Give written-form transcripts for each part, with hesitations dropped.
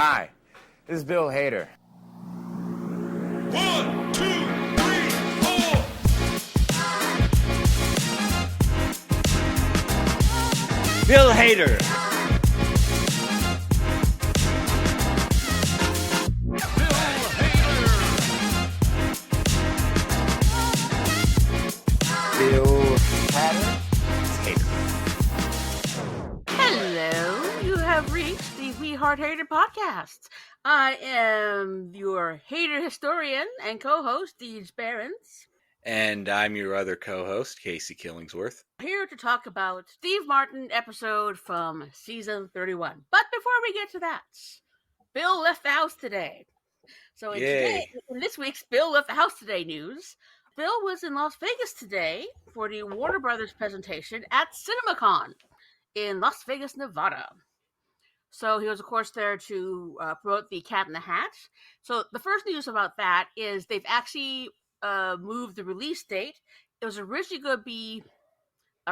Hi, this is Bill Hader. 1, 2, 3, 4. Bill Hader. Bill Hader. Hello, you have reached the We Hard Hater podcast. I am your hater historian and co-host, Deej Barons. And I'm your other co-host, Casey Killingsworth. Here to talk about Steve Martin episode from season 31. But before we get to that, Bill left the house today. So in this week's Bill left the house today news, Bill was in Las Vegas today for the Warner Brothers presentation at CinemaCon in Las Vegas, Nevada. So he was, of course, there to promote the Cat in the Hat. So the first news about that is they've actually moved the release date. It was originally going to be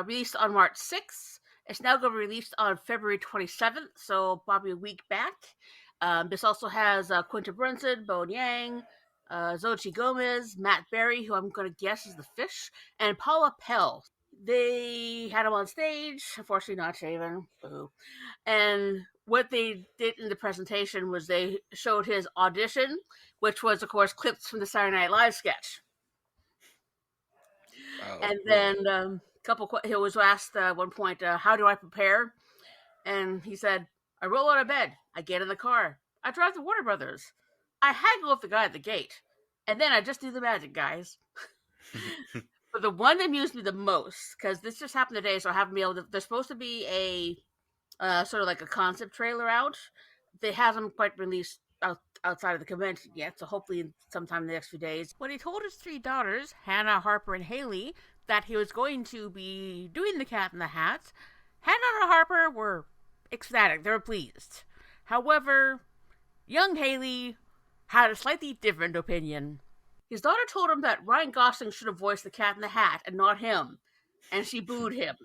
released on March 6th. It's now going to be released on February 27th, so probably a week back. This also has Quinta Brunson, Bowen Yang, Xochitl Gomez, Matt Berry, who I'm going to guess is the fish, and Paula Pell. They had him on stage, unfortunately not shaven. Boo. And what they did in the presentation was they showed his audition, which was, of course, clips from the Saturday Night Live sketch. Oh, and then he was asked at one point, how do I prepare? And he said, I roll out of bed. I get in the car. I drive to Warner Brothers. I haggle with the guy at the gate. And then I just do the magic, guys. But the one that amused me the most, because this just happened today, so I haven't been able to... There's supposed to be a sort of like a concept trailer out. They haven't quite released outside of the convention yet, so hopefully sometime in the next few days. When he told his three daughters, Hannah, Harper, and Haley, that he was going to be doing the Cat in the Hat, Hannah and Harper were ecstatic. They were pleased. However, young Haley had a slightly different opinion. His daughter told him that Ryan Gosling should have voiced the Cat in the Hat and not him, and she booed him.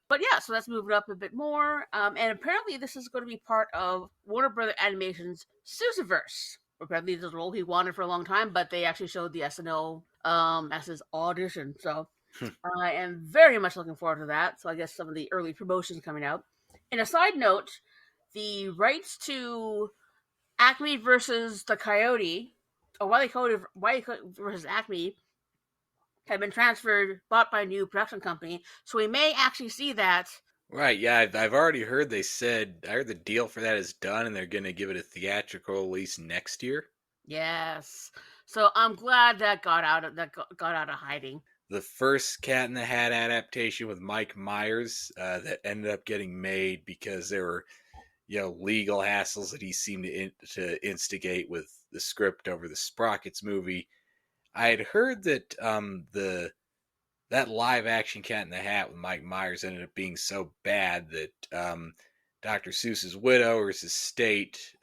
But yeah, so that's moving up a bit more, and apparently this is going to be part of Warner Brothers Animation's Seussiverse. Apparently this is a role he wanted for a long time, but they actually showed the SNL as his audition, so I am very much looking forward to that. So I guess some of the early promotions coming out. And a side note, the rights to Acme versus the Coyote, or Wile E. Coyote versus Acme, have been bought by a new production company, so we may actually see that. Right, yeah, I've already heard I heard the deal for that is done, and they're going to give it a theatrical release next year. Yes, so I'm glad that got out of hiding. The first Cat in the Hat adaptation with Mike Myers that ended up getting made because there were, legal hassles that he seemed to instigate with the script over the Sprockets movie. I had heard that that live action Cat in the Hat with Mike Myers ended up being so bad that Dr. Seuss's widow or his estate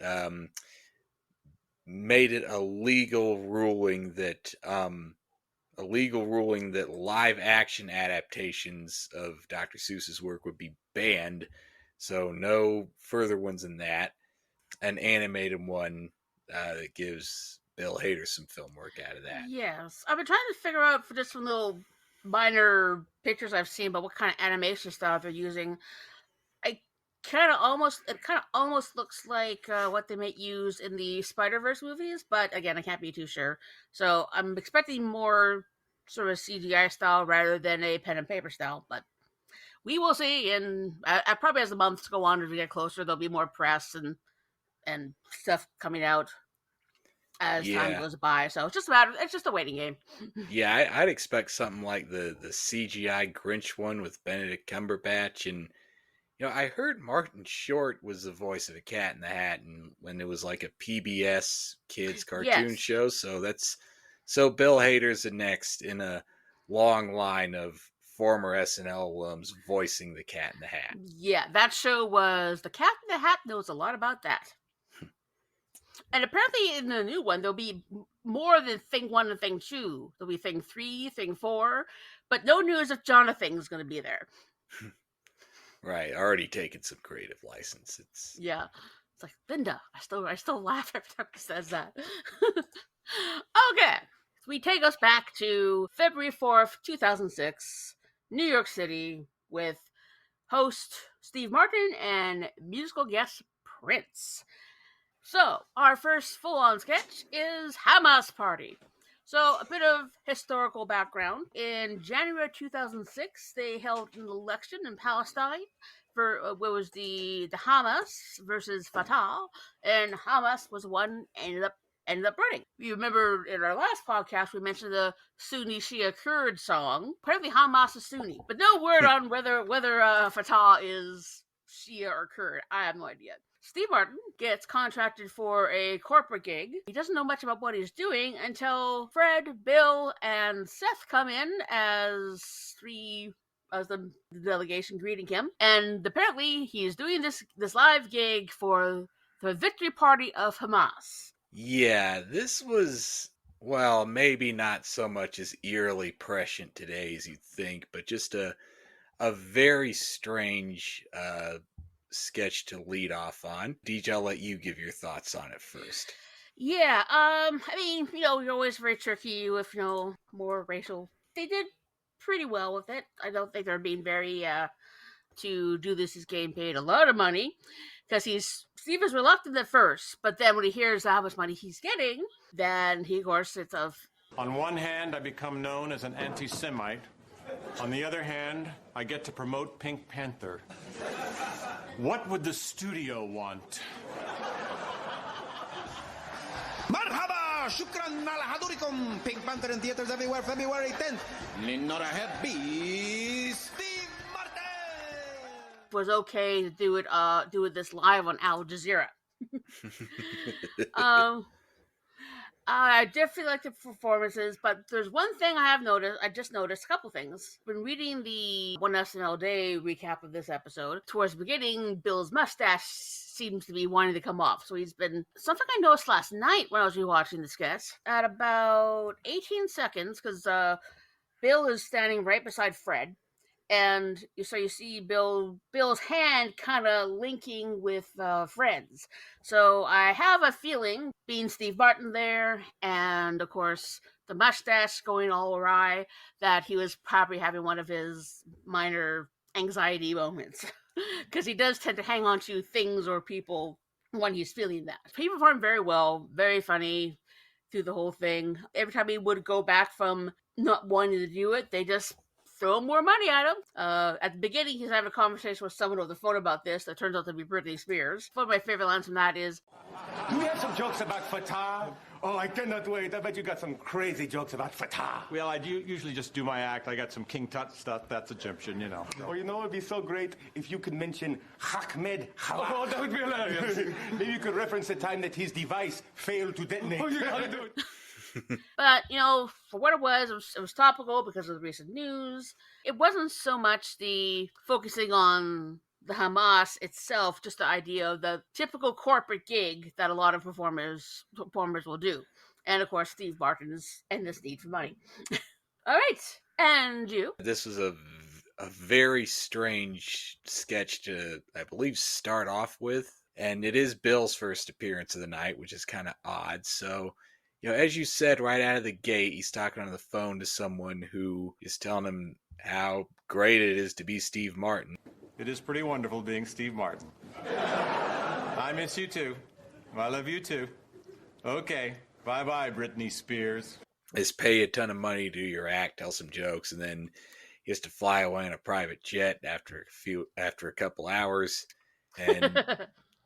made it a legal ruling that live action adaptations of Dr. Seuss's work would be banned. So no further ones than that. An animated one that gives Bill Hader some film work out of that. Yes. I've been trying to figure out for just some little minor pictures I've seen about what kind of animation style they're using. It kind of almost looks like what they might use in the Spider-Verse movies, but again, I can't be too sure. So I'm expecting more sort of CGI style rather than a pen and paper style, but we will see. And probably as the months go on, as we get closer, there'll be more press and stuff coming out as time goes by. So it's just a waiting game. Yeah, I'd expect something like the CGI Grinch one with Benedict Cumberbatch. And, I heard Martin Short was the voice of a Cat in the Hat and when it was like a PBS kids cartoon show. So Bill Hader's the next in a long line of former SNL alums voicing the Cat in the Hat. Yeah, that show was... The Cat in the Hat knows a lot about that. And apparently in the new one, there'll be more than Thing 1 and Thing 2. There'll be Thing 3, Thing 4, but no news if Jonathan's going to be there. Right, already taken some creative license. It's Yeah. It's like Linda. I still laugh every time he says that. Okay. So we take us back to February 4th, 2006, New York City, with host Steve Martin and musical guest Prince. So, our first full on sketch is Hamas Party. So, a bit of historical background. In January 2006, they held an election in Palestine for what was the Hamas versus Fatah, and Hamas was one ended up running. You remember in our last podcast we mentioned the Sunni Shia Kurd song. Apparently Hamas is Sunni, but no word on whether Fatah is Shia or Kurd. I have no idea. Steve Martin gets contracted for a corporate gig. He doesn't know much about what he's doing until Fred, Bill, and Seth come in as the delegation greeting him. And apparently he's doing this live gig for the victory party of Hamas. yeah, this was, well, maybe not so much as eerily prescient today as you'd think, but just a very strange sketch to lead off on. Deej, I'll let you give your thoughts on it first. Yeah, I mean, you're always very tricky with, more racial. They did pretty well with it. I don't think they're being very, to do this is getting paid a lot of money, because Steve is reluctant at first, but then when he hears how much money he's getting, then he, of course, it's of... On one hand, I become known as an anti-Semite. On the other hand, I get to promote Pink Panther. What would the studio want? Marhaba! Shukran ala hadurikum! Pink Panther in theaters everywhere, February 10th. Ninora Happy Steve Martin! was okay to do it this live on Al Jazeera. I definitely like the performances, but there's one thing I just noticed a couple things. When reading the One SNL Day recap of this episode, towards the beginning, Bill's mustache seems to be wanting to come off. So he's been, something I noticed last night when I was rewatching the sketch, at about 18 seconds, because Bill is standing right beside Fred. And so you see Bill's hand kind of linking with Fred's. So I have a feeling, being Steve Martin there, and of course the mustache going all awry, that he was probably having one of his minor anxiety moments. Because he does tend to hang on to things or people when he's feeling that. He performed very well, very funny through the whole thing. Every time he would go back from not wanting to do it, they just throw more money at him. At the beginning, he's having a conversation with someone over the phone about this that turns out to be Britney Spears. One of my favorite lines from that is, Do we have some jokes about Fatah? Oh, I cannot wait. I bet you got some crazy jokes about Fatah. Well, I usually just do my act. I got some King Tut stuff. That's Egyptian, you know. Or you know, it'd be so great if you could mention Ahmed Khalaf. Oh, that would be hilarious. Maybe you could reference the time that his device failed to detonate. Oh, you gotta do it. But, for what it was topical because of the recent news. It wasn't so much the focusing on the Hamas itself, just the idea of the typical corporate gig that a lot of performers will do. And, of course, Steve Martin's endless need for money. All right. And you? This was a very strange sketch to, I believe, start off with. And it is Bill's first appearance of the night, which is kind of odd. So, as you said right out of the gate, he's talking on the phone to someone who is telling him how great it is to be Steve Martin. It is pretty wonderful being Steve Martin. I miss you too. I love you too. Okay, bye-bye, Britney Spears. Just pay a ton of money to do your act, tell some jokes, and then he has to fly away in a private jet after a couple hours. And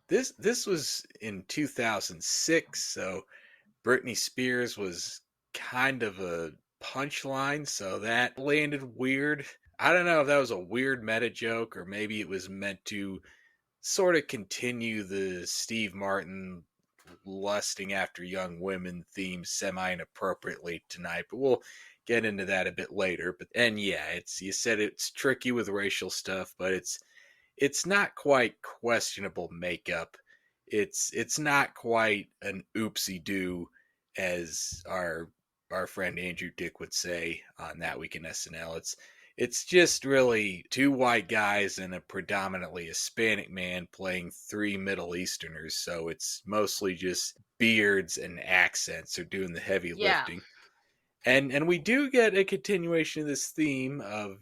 this was in 2006, so Britney Spears was kind of a punchline, so that landed weird. I don't know if that was a weird meta joke, or maybe it was meant to sort of continue the Steve Martin lusting after young women theme semi-inappropriately tonight, but we'll get into that a bit later. You said it's tricky with racial stuff, but it's not quite questionable makeup. It's not quite an oopsie-doo, as our friend Andrew Dick would say on That Week in SNL. it's just really two white guys and a predominantly Hispanic man playing three Middle Easterners. So it's mostly just beards and accents are doing the heavy Yeah. lifting. And we do get a continuation of this theme of,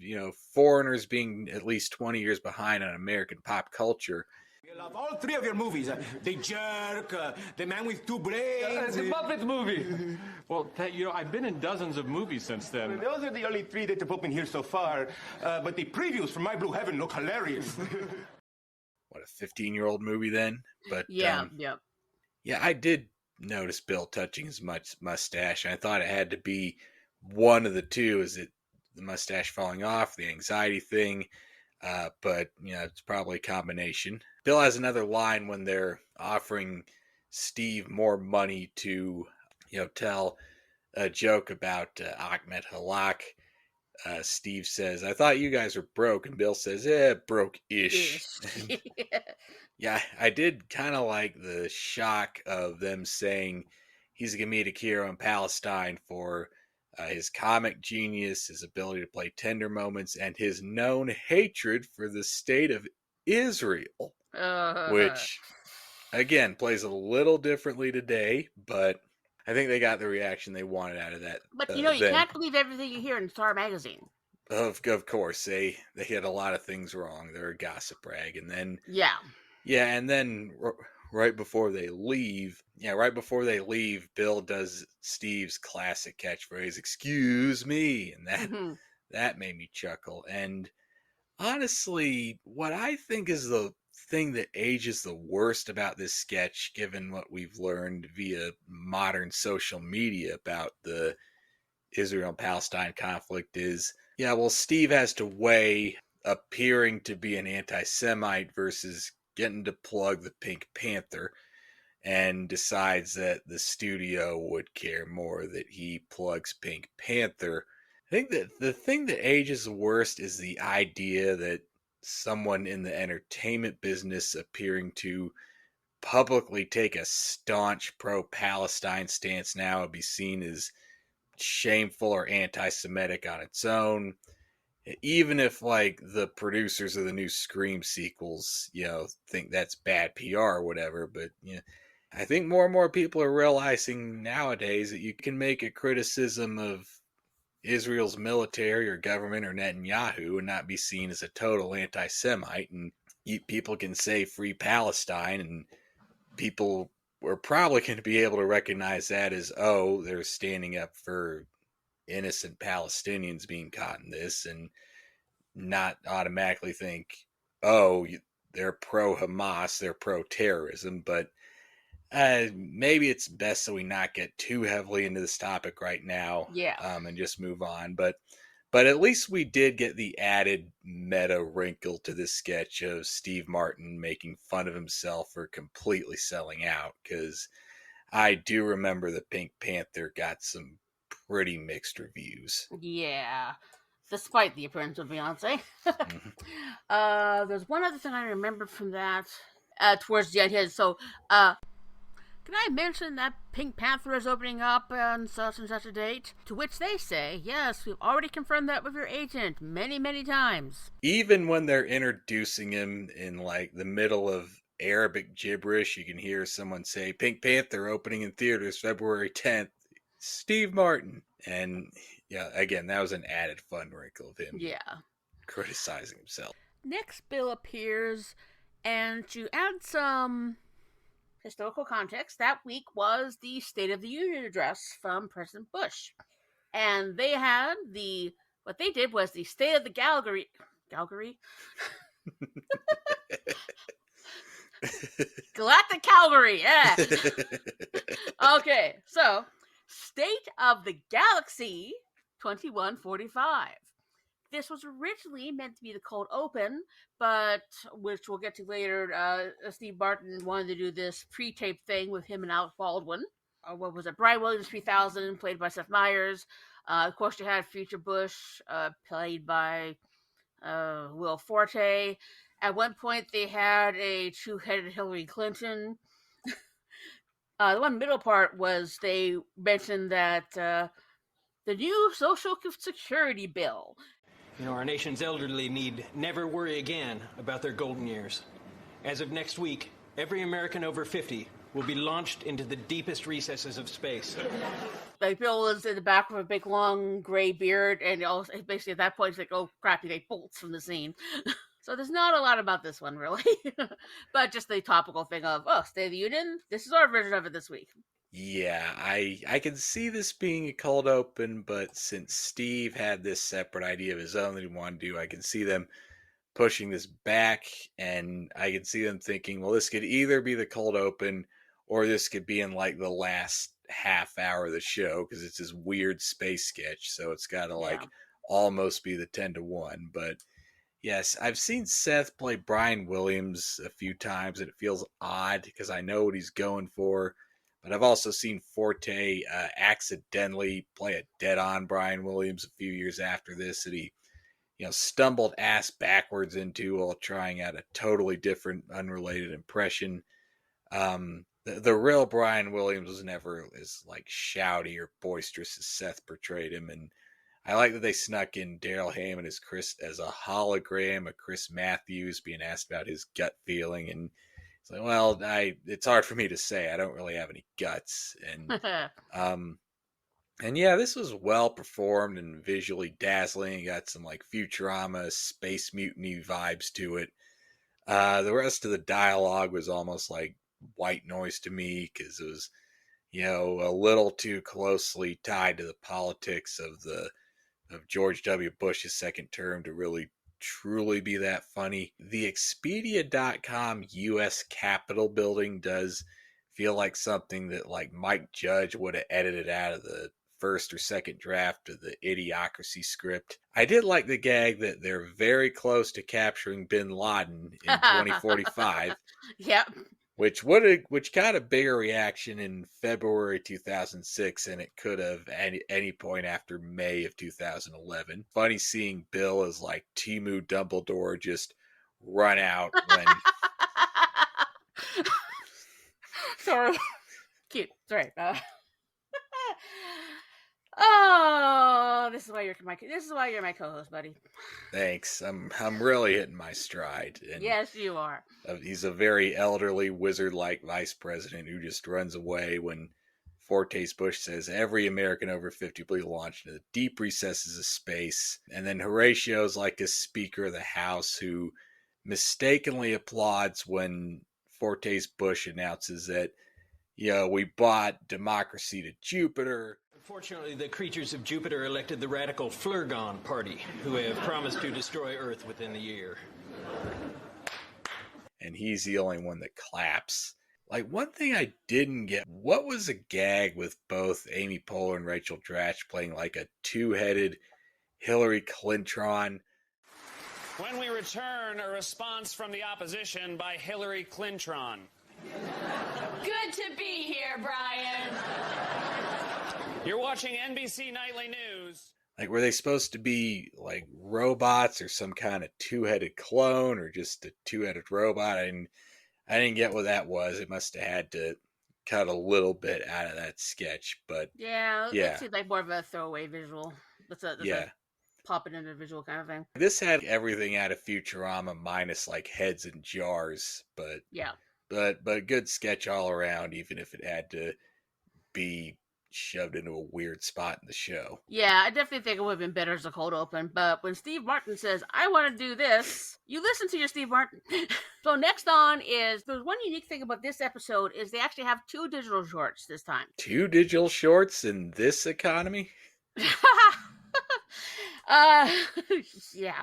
foreigners being at least 20 years behind on American pop culture. We love all three of your movies. The Jerk, The Man with Two Brains. The Muppet movie. Well, I've been in dozens of movies since then. Those are the only three that have opened here so far. But the previews for My Blue Heaven look hilarious. What, a 15-year-old movie then? But Yeah. yeah, I did notice Bill touching his mustache. I thought it had to be one of the two. Is it the mustache falling off, the anxiety thing? But it's probably a combination. Bill has another line when they're offering Steve more money to, tell a joke about Ahmed Halak. Steve says, "I thought you guys were broke," and Bill says, "Broke-ish." Yeah, I did kind of like the shock of them saying he's a comedic hero in Palestine for his comic genius, his ability to play tender moments, and his known hatred for the state of Israel, which, again, plays a little differently today, but I think they got the reaction they wanted out of that. But you can't believe everything you hear in Star Magazine. Of course, they had a lot of things wrong. They're a gossip rag, and then and then right before they leave, Bill does Steve's classic catchphrase, "Excuse me," and that made me chuckle. And honestly, what I think is the thing that ages the worst about this sketch, given what we've learned via modern social media about the Israel and Palestine conflict, is Steve has to weigh appearing to be an anti-Semite versus getting to plug the Pink Panther, and decides that the studio would care more that he plugs Pink Panther. I think that the thing that ages the worst is the idea that someone in the entertainment business appearing to publicly take a staunch pro-Palestine stance now would be seen as shameful or anti-Semitic on its own, even if the producers of the new Scream sequels think that's bad PR or whatever. But I think more and more people are realizing nowadays that you can make a criticism of Israel's military or government or Netanyahu and not be seen as a total anti-Semite, and people can say free Palestine, and people are probably going to be able to recognize that as, they're standing up for innocent Palestinians being caught in this, and not automatically think, they're pro-Hamas, they're pro-terrorism. But maybe it's best that we not get too heavily into this topic right now, and just move on. But at least we did get the added meta wrinkle to this sketch of Steve Martin making fun of himself for completely selling out, because I do remember the Pink Panther got some pretty mixed reviews. Yeah, despite the appearance of Beyonce. There's one other thing I remember from that towards the end here. So, can I mention that Pink Panther is opening up on such and such a date? To which they say, yes, we've already confirmed that with your agent many, many times. Even when they're introducing him in the middle of Arabic gibberish, you can hear someone say, "Pink Panther opening in theaters February 10th, Steve Martin." And again, that was an added fun wrinkle of him criticizing himself. Next, Bill appears, and to add some historical context, that week was the State of the Union address from President Bush. And they had what they did was the State of the Gallery? Galactic Calgary, yeah. Okay, so State of the Galaxy 2145. This was originally meant to be the cold open, but which we'll get to later. Steve Martin wanted to do this pre-tape thing with him and Alec Baldwin. What was it? Brian Williams 3000, played by Seth Meyers. Of course, you had Future Bush, played by Will Forte. At one point, they had a two-headed Hillary Clinton. The one middle part was they mentioned that the new Social Security bill. You know, our nation's elderly need never worry again about their golden years. As of next week, every American over 50 will be launched into the deepest recesses of space. Like, Bill is in the back with a big, long, gray beard, and also, basically at that point, he's like, oh, crap, he got bolts from the scene. So there's not a lot about this one, really. But just the topical thing of, oh, State of the Union, this is our version of it this week. Yeah, I can see this being a cold open, but since Steve had this separate idea of his own that he wanted to do, I can see them pushing this back, and I can see them thinking, well, this could either be the cold open, or this could be in like the last half hour of the show, because it's this weird space sketch, so it's got to like almost be the 10-1. But yes, I've seen Seth play Brian Williams a few times, and it feels odd because I know what he's going for. But I've also seen Forte accidentally play a dead-on Brian Williams a few years after this that he, stumbled ass backwards into while trying out a totally different, unrelated impression. The real Brian Williams was never as like shouty or boisterous as Seth portrayed him, and I like that they snuck in Daryl Hammond as a hologram of Chris Matthews being asked about his gut feeling, and it's like, well, it's hard for me to say. I don't really have any guts, and yeah, this was well performed and visually dazzling. Got some like Futurama, Space Mutiny vibes to it. The rest of the dialogue was almost like white noise to me because it was, a little too closely tied to the politics of George W. Bush's second term to really truly be that funny. The Expedia.com U.S. Capitol building does feel like something that like Mike Judge would have edited out of the first or second draft of the Idiocracy script. I did like the gag that they're very close to capturing Bin Laden in 2045. Yep. Which got a bigger reaction in February 2006 than it could have at any point after May of 2011. Funny seeing Bill as like Timu Dumbledore just run out when... Sorry. Cute. Sorry. Oh, this is why you're my co-host, buddy. Thanks. I'm really hitting my stride. And yes, you are. He's a very elderly wizard-like vice president who just runs away when Fortes Bush says every American over 50 will be launched into the deep recesses of space. And then Horatio's like a Speaker of the House who mistakenly applauds when Fortes Bush announces that, we bought democracy to Jupiter. Unfortunately, the creatures of Jupiter elected the radical Flurgon Party, who have promised to destroy Earth within the year. And he's the only one that claps. Like, one thing I didn't get, what was a gag with both Amy Poehler and Rachel Dratch playing like a two-headed Hillary Clinton? When we return, a response from the opposition by Hillary Clinton. Good to be here, Brian. You're watching NBC Nightly News. Like, were they supposed to be like robots or some kind of two-headed clone or just a two-headed robot? I didn't get what that was. It must have had to cut a little bit out of that sketch, but yeah. It seemed like more of a throwaway visual. That's a pop it in a visual kind of thing. This had everything out of Futurama minus like heads and jars, but but good sketch all around, even if it had to be shoved into a weird spot in the show. Yeah, I definitely think it would have been better as a cold open, but when Steve Martin says, I want to do this, you listen to your Steve Martin. So next on is, there's one unique thing about this episode is they actually have 2 digital shorts this time. 2 digital shorts in this economy? Yeah.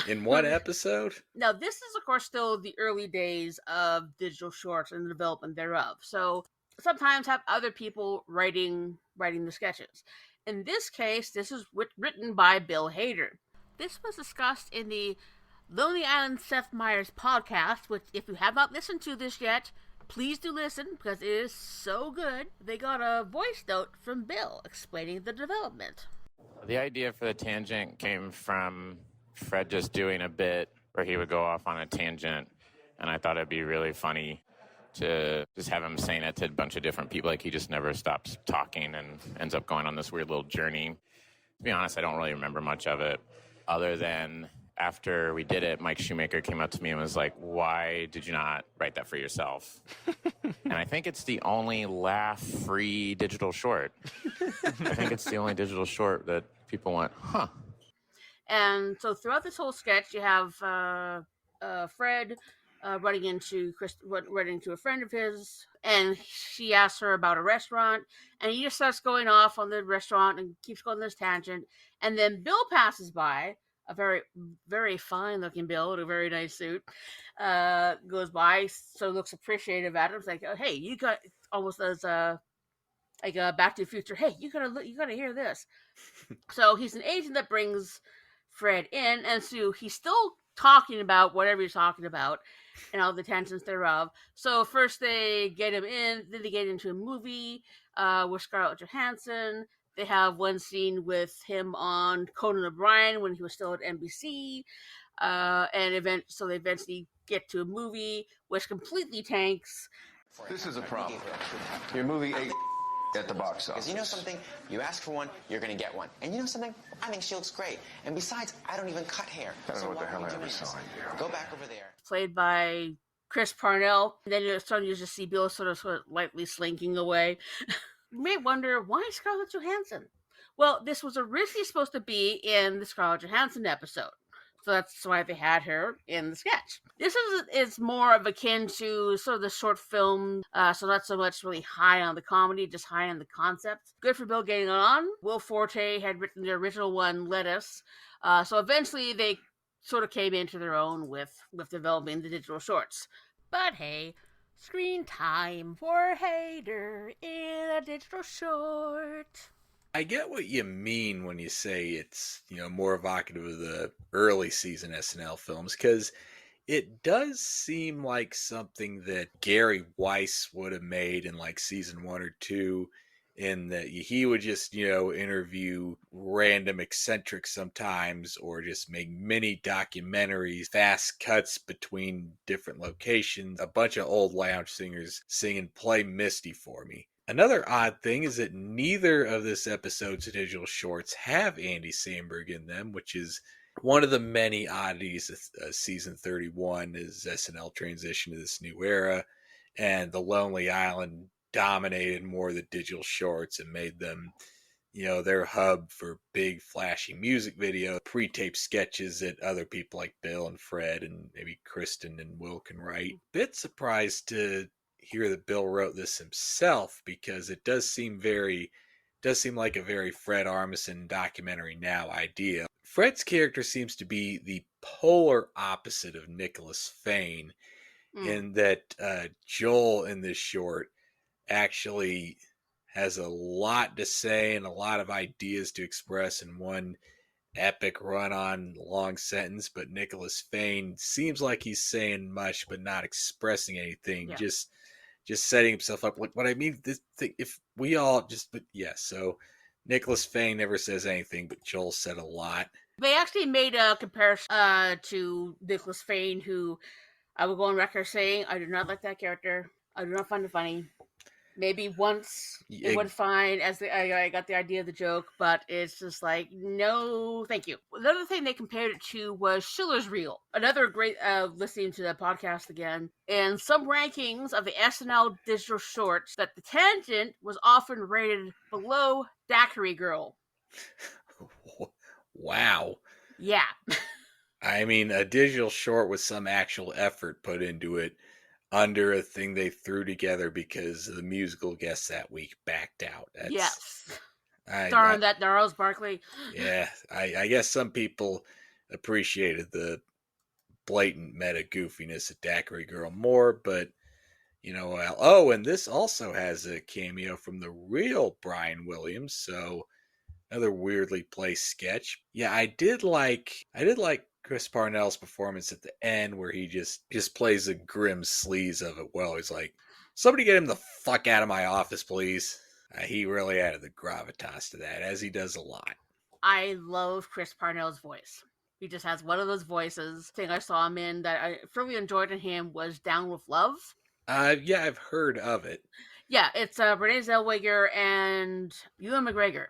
In one episode? Now, this is, of course, still the early days of digital shorts and the development thereof. So sometimes have other people writing the sketches. In this case, this is written by Bill Hader. This was discussed in the Lonely Island Seth Meyers podcast, which, if you have not listened to this yet, please do listen, because it is so good. They got a voice note from Bill explaining the development. The idea for the tangent came from Fred just doing a bit where he would go off on a tangent, and I thought it'd be really funny to just have him saying it to a bunch of different people. Like, he just never stops talking and ends up going on this weird little journey. To be honest, I don't really remember much of it. other than after we did it, Mike Shoemaker came up to me and was like, why did you not write that for yourself? And I think it's the only laugh-free digital short. I think it's the only digital short that people went, huh. And so throughout this whole sketch, you have Fred running into a friend of his, and she asks her about a restaurant, and he just starts going off on the restaurant and keeps going this tangent. And then Bill passes by, a very, very fine-looking Bill in a very nice suit, goes by, so looks appreciative at him. It's like, oh, hey, you got almost as like Back to the Future. Hey, you gotta hear this. So he's an agent that brings Fred in, and so he's still talking about whatever he's talking about and all the tensions thereof. So first they get him in, then they get into a movie with Scarlett Johansson. They have one scene with him on Conan O'Brien when he was still at NBC, so they eventually get to a movie which completely tanks. This is a problem. Your movie ate at the box office. Because you know something? You ask for one, you're going to get one. And you know something? I think she looks great. And besides, I don't even cut hair. I don't know what the hell I ever this? saw in you. Go back over there. Played by Chris Parnell. And then suddenly you just see Bill sort of lightly slinking away. You may wonder, why Scarlett Johansson? Well, this was originally supposed to be in the Scarlett Johansson episode. So that's why they had her in the sketch. This is more of akin to sort of the short film, so not so much really high on the comedy, just high on the concept. Good for Bill getting on. Will Forte had written the original one, Lettuce. So eventually they sort of came into their own with developing the digital shorts. But hey, screen time for Hader in a digital short. I get what you mean when you say it's, more evocative of the early season SNL films, because it does seem like something that Gary Weiss would have made in like season 1 or 2, in that he would just, interview random eccentrics sometimes, or just make mini documentaries, fast cuts between different locations, a bunch of old lounge singers singing Play Misty for Me. Another odd thing is that neither of this episode's digital shorts have Andy Samberg in them, which is one of the many oddities of season 31 as SNL transition to this new era, and The Lonely Island dominated more of the digital shorts and made them, their hub for big flashy music video, pre-taped sketches that other people like Bill and Fred and maybe Kristen and Will can write. Bit surprised to hear that Bill wrote this himself, because it does seem like a very Fred Armisen documentary now idea. Fred's character seems to be the polar opposite of Nicholas Fane, in that Joel in this short actually has a lot to say and a lot of ideas to express in one epic run-on long sentence, but Nicholas Fane seems like he's saying much but not expressing anything. Yeah. Just setting himself up. Like, what I mean, this thing, if we all just, but yeah, so Nicholas Fane never says anything, but Joel said a lot. They actually made a comparison to Nicholas Fane, who I will go on record saying I do not like that character. I do not find it funny. Maybe once it went fine as I got the idea of the joke, but it's just like, no, thank you. Another thing they compared it to was Schiller's Reel. Another great, listening to the podcast again, and some rankings of the SNL digital shorts, that the tangent was often rated below Daiquiri Girl. Wow. Yeah. I mean, a digital short with some actual effort put into it, under a thing they threw together because the musical guest that week backed out. Yes. Darn that Gnarls Barkley. Yeah, I guess some people appreciated the blatant meta goofiness of Daiquiri Girl more, but, and this also has a cameo from the real Brian Williams, so another weirdly placed sketch. Yeah, I did like Chris Parnell's performance at the end, where he just plays a grim sleaze of it well. He's like, somebody get him the fuck out of my office, please. He really added the gravitas to that, as he does a lot. I love Chris Parnell's voice. He just has one of those voices. The thing I saw him in that I really enjoyed in him was Down with Love. Yeah, I've heard of it. Yeah, it's Renee Zellweger and Ewan McGregor.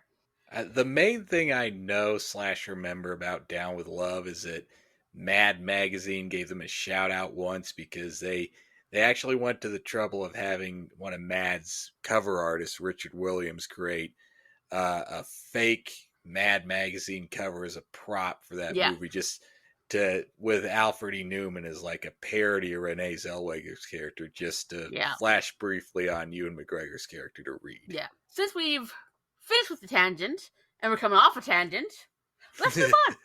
The main thing I know / remember about Down with Love is that Mad Magazine gave them a shout out once because they actually went to the trouble of having one of Mad's cover artists, Richard Williams, create a fake Mad Magazine cover as a prop for that movie, just with Alfred E. Newman as like a parody of Renee Zellweger's character, just to flash briefly on Ewan McGregor's character to read. Yeah. Since we've finished with the tangent and we're coming off a tangent, let's move on.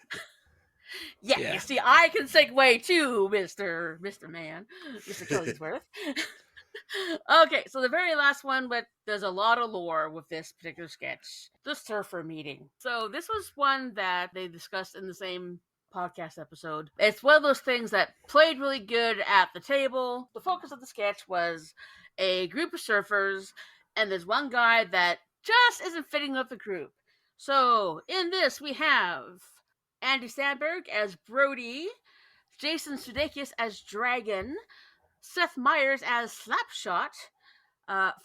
Yeah, you see, I can segue too, Mr. Man, Mr. Killingsworth. Okay, so the very last one, but there's a lot of lore with this particular sketch. The surfer meeting. So this was one that they discussed in the same podcast episode. It's one of those things that played really good at the table. The focus of the sketch was a group of surfers, and there's one guy that just isn't fitting with the group. So in this, we have Andy Samberg as Brody, Jason Sudeikis as Dragon, Seth Meyers as Slapshot,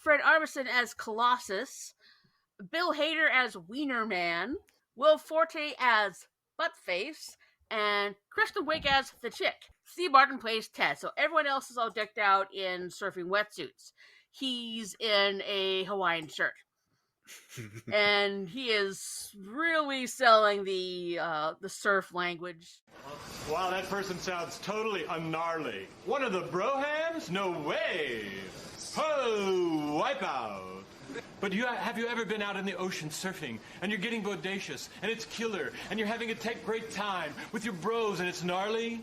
Fred Armisen as Colossus, Bill Hader as Wiener Man, Will Forte as Buttface, and Kristen Wiig as the Chick. Steve Martin plays Ted, so everyone else is all decked out in surfing wetsuits. He's in a Hawaiian shirt. And he is really selling the surf language. Wow, that person sounds totally ungnarly. One of the brohams? No way. Ho, wipe out. But have you ever been out in the ocean surfing and you're getting bodacious and it's killer and you're having a great time with your bros and it's gnarly?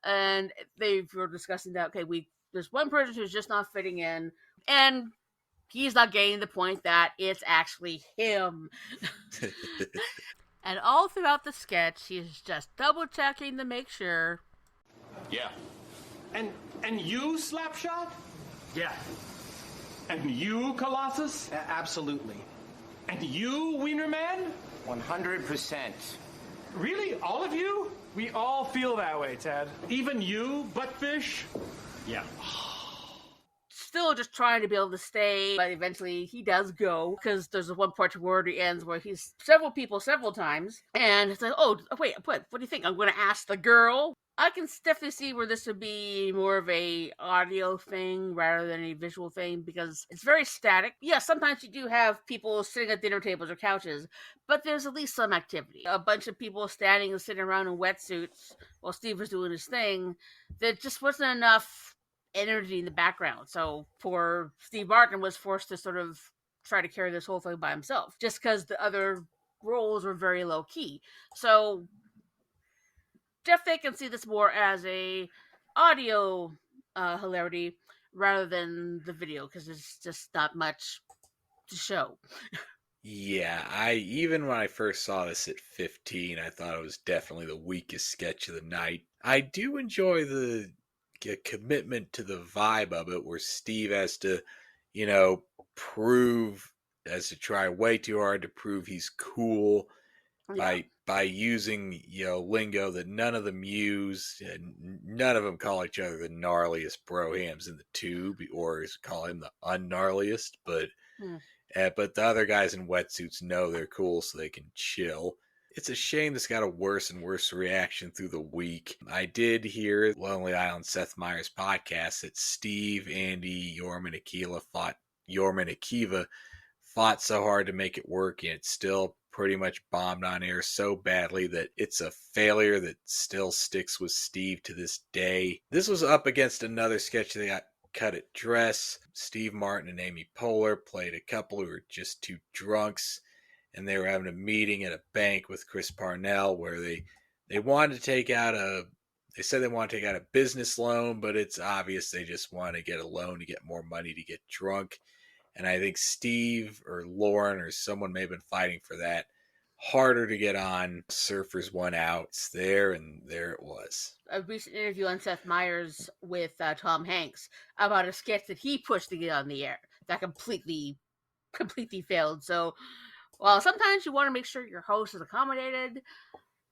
And they were discussing that, okay, there's one person who's just not fitting in, and he's not getting the point that it's actually him. And all throughout the sketch, he's just double checking to make sure. Yeah. And you, Slapshot? Yeah. And you, Colossus? Absolutely. And you, Wiener Man? 100%. Really? All of you? We all feel that way, Ted. Even you, Buttfish? Yeah. Still just trying to be able to stay, but eventually he does go, because there's one part where he ends where he's several people several times, and it's like, oh, wait, what do you think? I'm going to ask the girl? I can definitely see where this would be more of a audio thing rather than a visual thing, because it's very static. Yeah, sometimes you do have people sitting at dinner tables or couches, but there's at least some activity. A bunch of people standing and sitting around in wetsuits while Steve was doing his thing. There just wasn't enough energy in the background. So poor Steve Martin was forced to sort of try to carry this whole thing by himself, just because the other roles were very low key. So definitely can see this more as a audio hilarity rather than the video, because there's just not much to show. Yeah, even when I first saw this at 15, I thought it was definitely the weakest sketch of the night. I do enjoy the commitment to the vibe of it, where Steve has to, try way too hard to prove he's cool by using, lingo that none of them use, and none of them call each other the gnarliest brohams in the tube, or call him the ungnarliest, but the other guys in wetsuits know they're cool, so they can chill. It's a shame this got a worse and worse reaction through the week. I did hear Lonely Island Seth Meyers podcast that Steve, Andy, Yorm, and Akiva fought so hard to make it work, and it still pretty much bombed on air so badly that it's a failure that still sticks with Steve to this day. This was up against another sketch they got cut at Dress. Steve Martin and Amy Poehler played a couple who were just two drunks, and they were having a meeting at a bank with Chris Parnell where they wanted to take out they said they want to take out a business loan, but it's obvious they just want to get a loan to get more money to get drunk. And I think Steve or Lauren or someone may have been fighting for that. Harder to get on. Surfers won out. It's there, and there it was. A recent interview on Seth Meyers with Tom Hanks about a sketch that he pushed to get on the air that completely failed. So while sometimes you want to make sure your host is accommodated,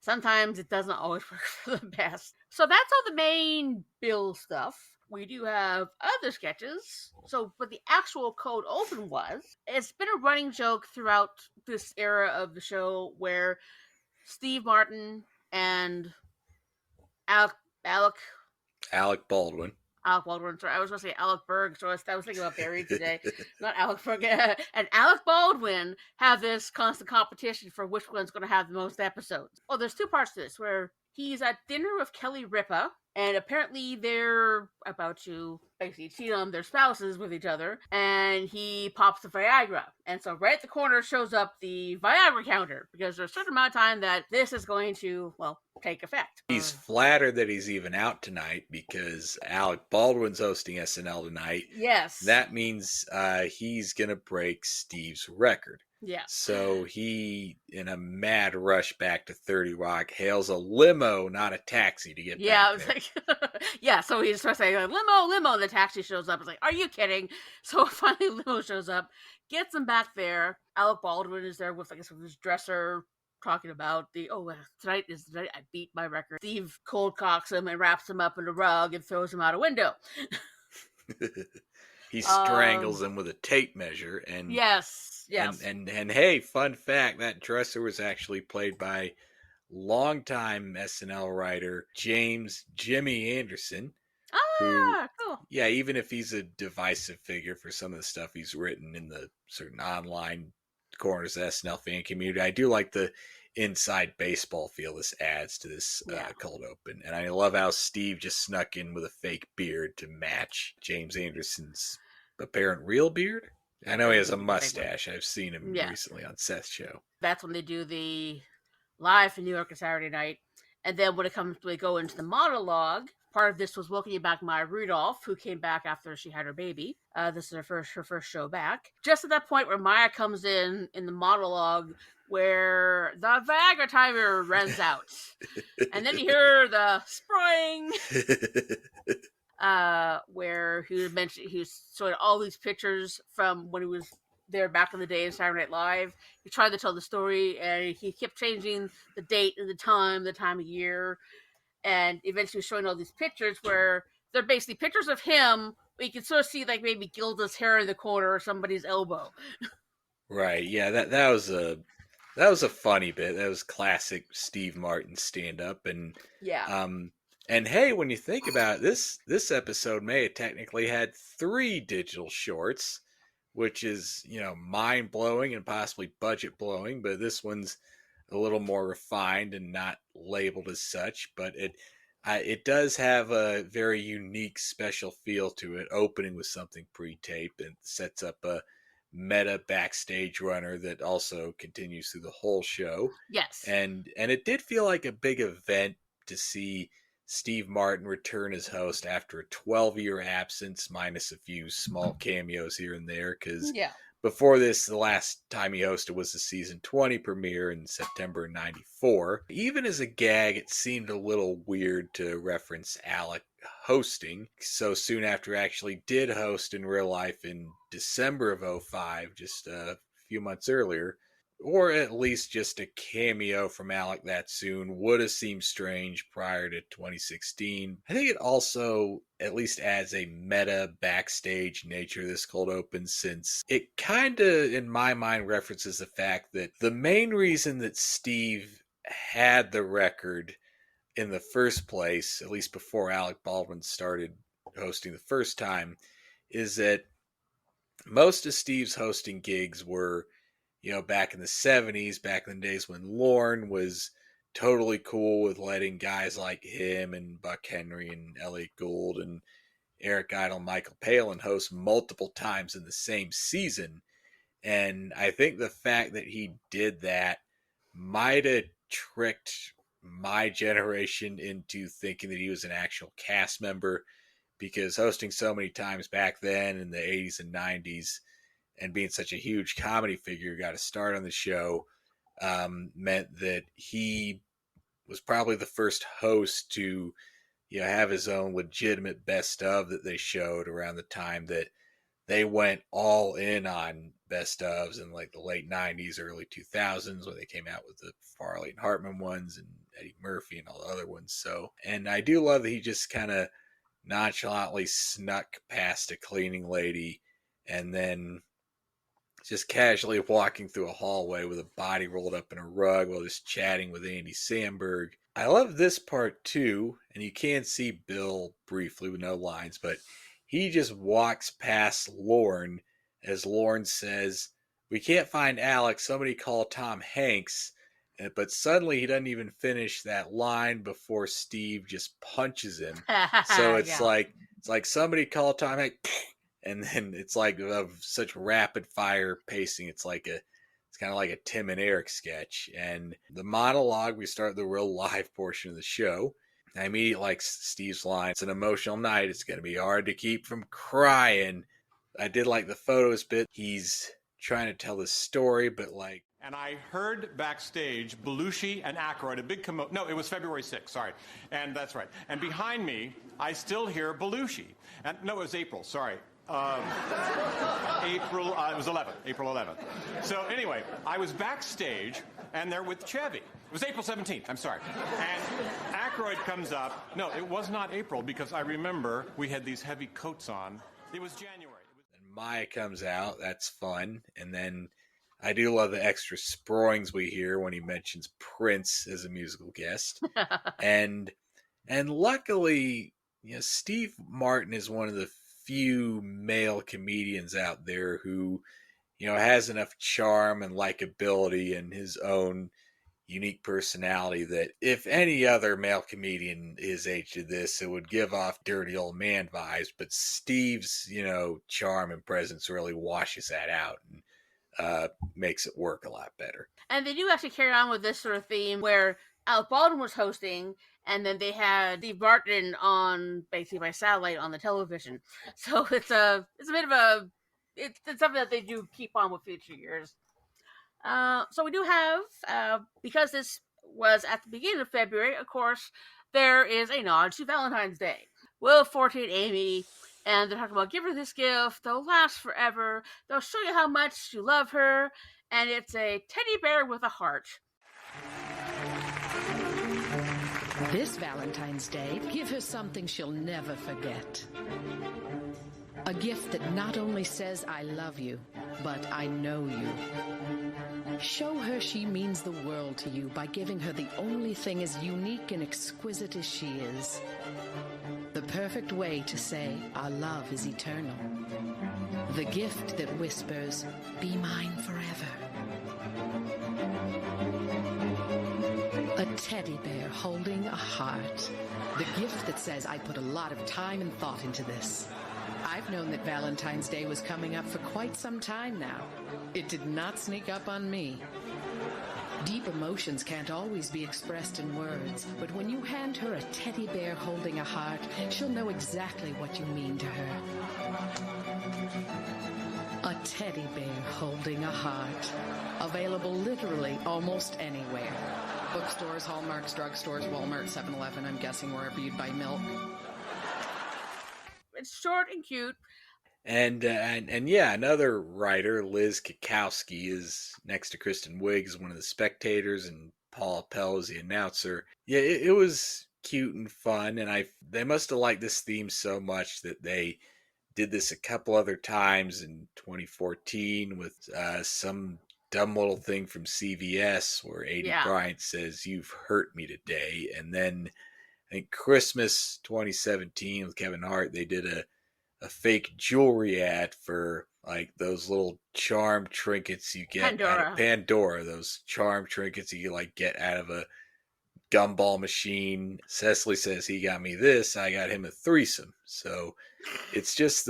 sometimes it doesn't always work for the best. So that's all the main Bill stuff. we do have other sketches. So, but the actual cold open it's been a running joke throughout this era of the show where Steve Martin and Alec Baldwin. Alec Baldwin. Sorry, I was going to say Alec Berg. So I was thinking about Barry today, not Alec Berg. And Alec Baldwin have this constant competition for which one's going to have the most episodes. Oh, there's two parts to this where he's at dinner with Kelly Ripa, and apparently they're about to basically cheat on their spouses with each other, and he pops the Viagra. And so right at the corner shows up the Viagra counter, because there's a certain amount of time that this is going to, take effect. He's flattered that he's even out tonight because Alec Baldwin's hosting SNL tonight. Yes. That means he's going to break Steve's record. Yeah. So he, in a mad rush back to 30 Rock, hails a limo, not a taxi, to get back there. Yeah, so he's supposed to say, limo, and the taxi shows up. It's like, are you kidding? So finally limo shows up, gets him back there. Alec Baldwin is there with, I guess, with his dresser, talking about tonight is the night I beat my record. Steve cold cocks him and wraps him up in a rug and throws him out a window. He strangles him with a tape measure, and yes. And hey, fun fact, that dresser was actually played by longtime SNL writer James Jimmy Anderson. Cool. Yeah, even if he's a divisive figure for some of the stuff he's written in the certain online corners of the SNL fan community, I do like the inside baseball feel this adds to this cold open. And I love how Steve just snuck in with a fake beard to match James Anderson's apparent real beard. I know he has a mustache. I've seen him recently on Seth's show. That's when they do the live in New York on Saturday night. And then when they go into the monologue, part of this was welcoming back Maya Rudolph, who came back after she had her baby. This is her first show back. Just at that point where Maya comes in the monologue, where the Viagra timer runs out. And then you hear the spring, where he showing all these pictures from when he was there back in the day in Saturday Night Live. He tried to tell the story, and he kept changing the date and the time of year. And eventually showing all these pictures where they're basically pictures of him, but you can sort of see like maybe Gilda's hair in the corner or somebody's elbow. Right. Yeah, that was a funny bit. That was classic Steve Martin stand up. And and hey, when you think about it, this episode may have technically had 3 digital shorts, which is, mind blowing and possibly budget blowing, but this one's a little more refined and not labeled as such, but it does have a very unique special feel to it, opening with something pre-taped, and sets up a meta backstage runner that also continues through the whole show. Yes. And it did feel like a big event to see Steve Martin return as host after a 12-year absence, minus a few small cameos here and there, because before this, the last time he hosted was the season 20 premiere in September 94. Even as a gag, it seemed a little weird to reference Alec hosting so soon after he actually did host in real life in December of 2005, just a few months earlier. Or at least just a cameo from Alec that soon would have seemed strange prior to 2016. I think it also at least adds a meta backstage nature to this cold open, since it kind of, in my mind, references the fact that the main reason that Steve had the record in the first place, at least before Alec Baldwin started hosting the first time, is that most of Steve's hosting gigs were, back in the 70s, back in the days when Lorne was totally cool with letting guys like him and Buck Henry and Elliot Gould and Eric Idle and Michael Palin host multiple times in the same season. And I think the fact that he did that might have tricked my generation into thinking that he was an actual cast member, because hosting so many times back then in the 80s and 90s and being such a huge comedy figure, got to start on the show, meant that he was probably the first host to, have his own legitimate best of that they showed around the time that they went all in on best ofs in like the late 90s, early 2000s, when they came out with the Farley and Hartman ones and Eddie Murphy and all the other ones. So, and I do love that he just kind of nonchalantly snuck past a cleaning lady and then just casually walking through a hallway with a body rolled up in a rug while just chatting with Andy Samberg. I love this part too, and you can see Bill briefly with no lines, but he just walks past Lorne as Lorne says, "We can't find Alex, somebody call Tom Hanks." But suddenly he doesn't even finish that line before Steve just punches him. So it's like somebody call Tom Hanks, and then it's like of such rapid fire pacing. It's kind of like a Tim and Eric sketch. And the monologue, we start the real live portion of the show. I immediately like Steve's line, "It's an emotional night. It's going to be hard to keep from crying." I did like the photos bit. He's trying to tell this story, but like, and I heard backstage Belushi and Aykroyd, a big commotion. No, it was February 6th, sorry. And that's right. And behind me, I still hear Belushi. And no, it was April, sorry. April, it was 11th, April 11th. So anyway, I was backstage, and they're with Chevy. It was April 17th, I'm sorry. And Aykroyd comes up. No, it was not April, because I remember we had these heavy coats on. It was January. And Maya comes out. That's fun. And then I do love the extra sproings we hear when he mentions Prince as a musical guest. and luckily, Steve Martin is one of the few male comedians out there who, has enough charm and likability and his own unique personality that if any other male comedian his age did this, it would give off dirty old man vibes. But Steve's, charm and presence really washes that out and makes it work a lot better. And they do actually carry on with this sort of theme where Alec Baldwin was hosting, and then they had Steve Martin on basically by satellite on the television. So it's a bit of it's something that they do keep on with future years. So we do have, because this was at the beginning of February, of course, there is a nod to Valentine's Day. Will Forte and Amy, and they're talking about, give her this gift, they'll last forever, they'll show you how much you love her, and it's a teddy bear with a heart. This Valentine's Day, give her something she'll never forget. A gift that not only says I love you, but I know you. Show her she means the world to you by giving her the only thing as unique and exquisite as she is. The perfect way to say our love is eternal. The gift that whispers, be mine forever. A teddy bear holding a heart. The gift that says I put a lot of time and thought into this. I've known that Valentine's Day was coming up for quite some time now. It did not sneak up on me. Deep emotions can't always be expressed in words, but when you hand her a teddy bear holding a heart, she'll know exactly what you mean to her. A teddy bear holding a heart. Available literally almost anywhere. Bookstores, Hallmarks, drugstores, Walmart, 7-Eleven, I'm guessing wherever you'd buy milk. It's short and cute. And yeah, another writer, Liz Kukowski, is next to Kristen Wiig as one of the spectators, and Paul Appel is the announcer. Yeah, it was cute and fun, and they must have liked this theme so much that they did this a couple other times in 2014 with some dumb little thing from CVS where Aidy Bryant says, "You've hurt me today," and then I think Christmas 2017 with Kevin Hart, they did a fake jewelry ad for like those little charm trinkets you get out of Pandora, those charm trinkets you like get out of a gumball machine. Cecily says he got me this, I got him a threesome. So it's just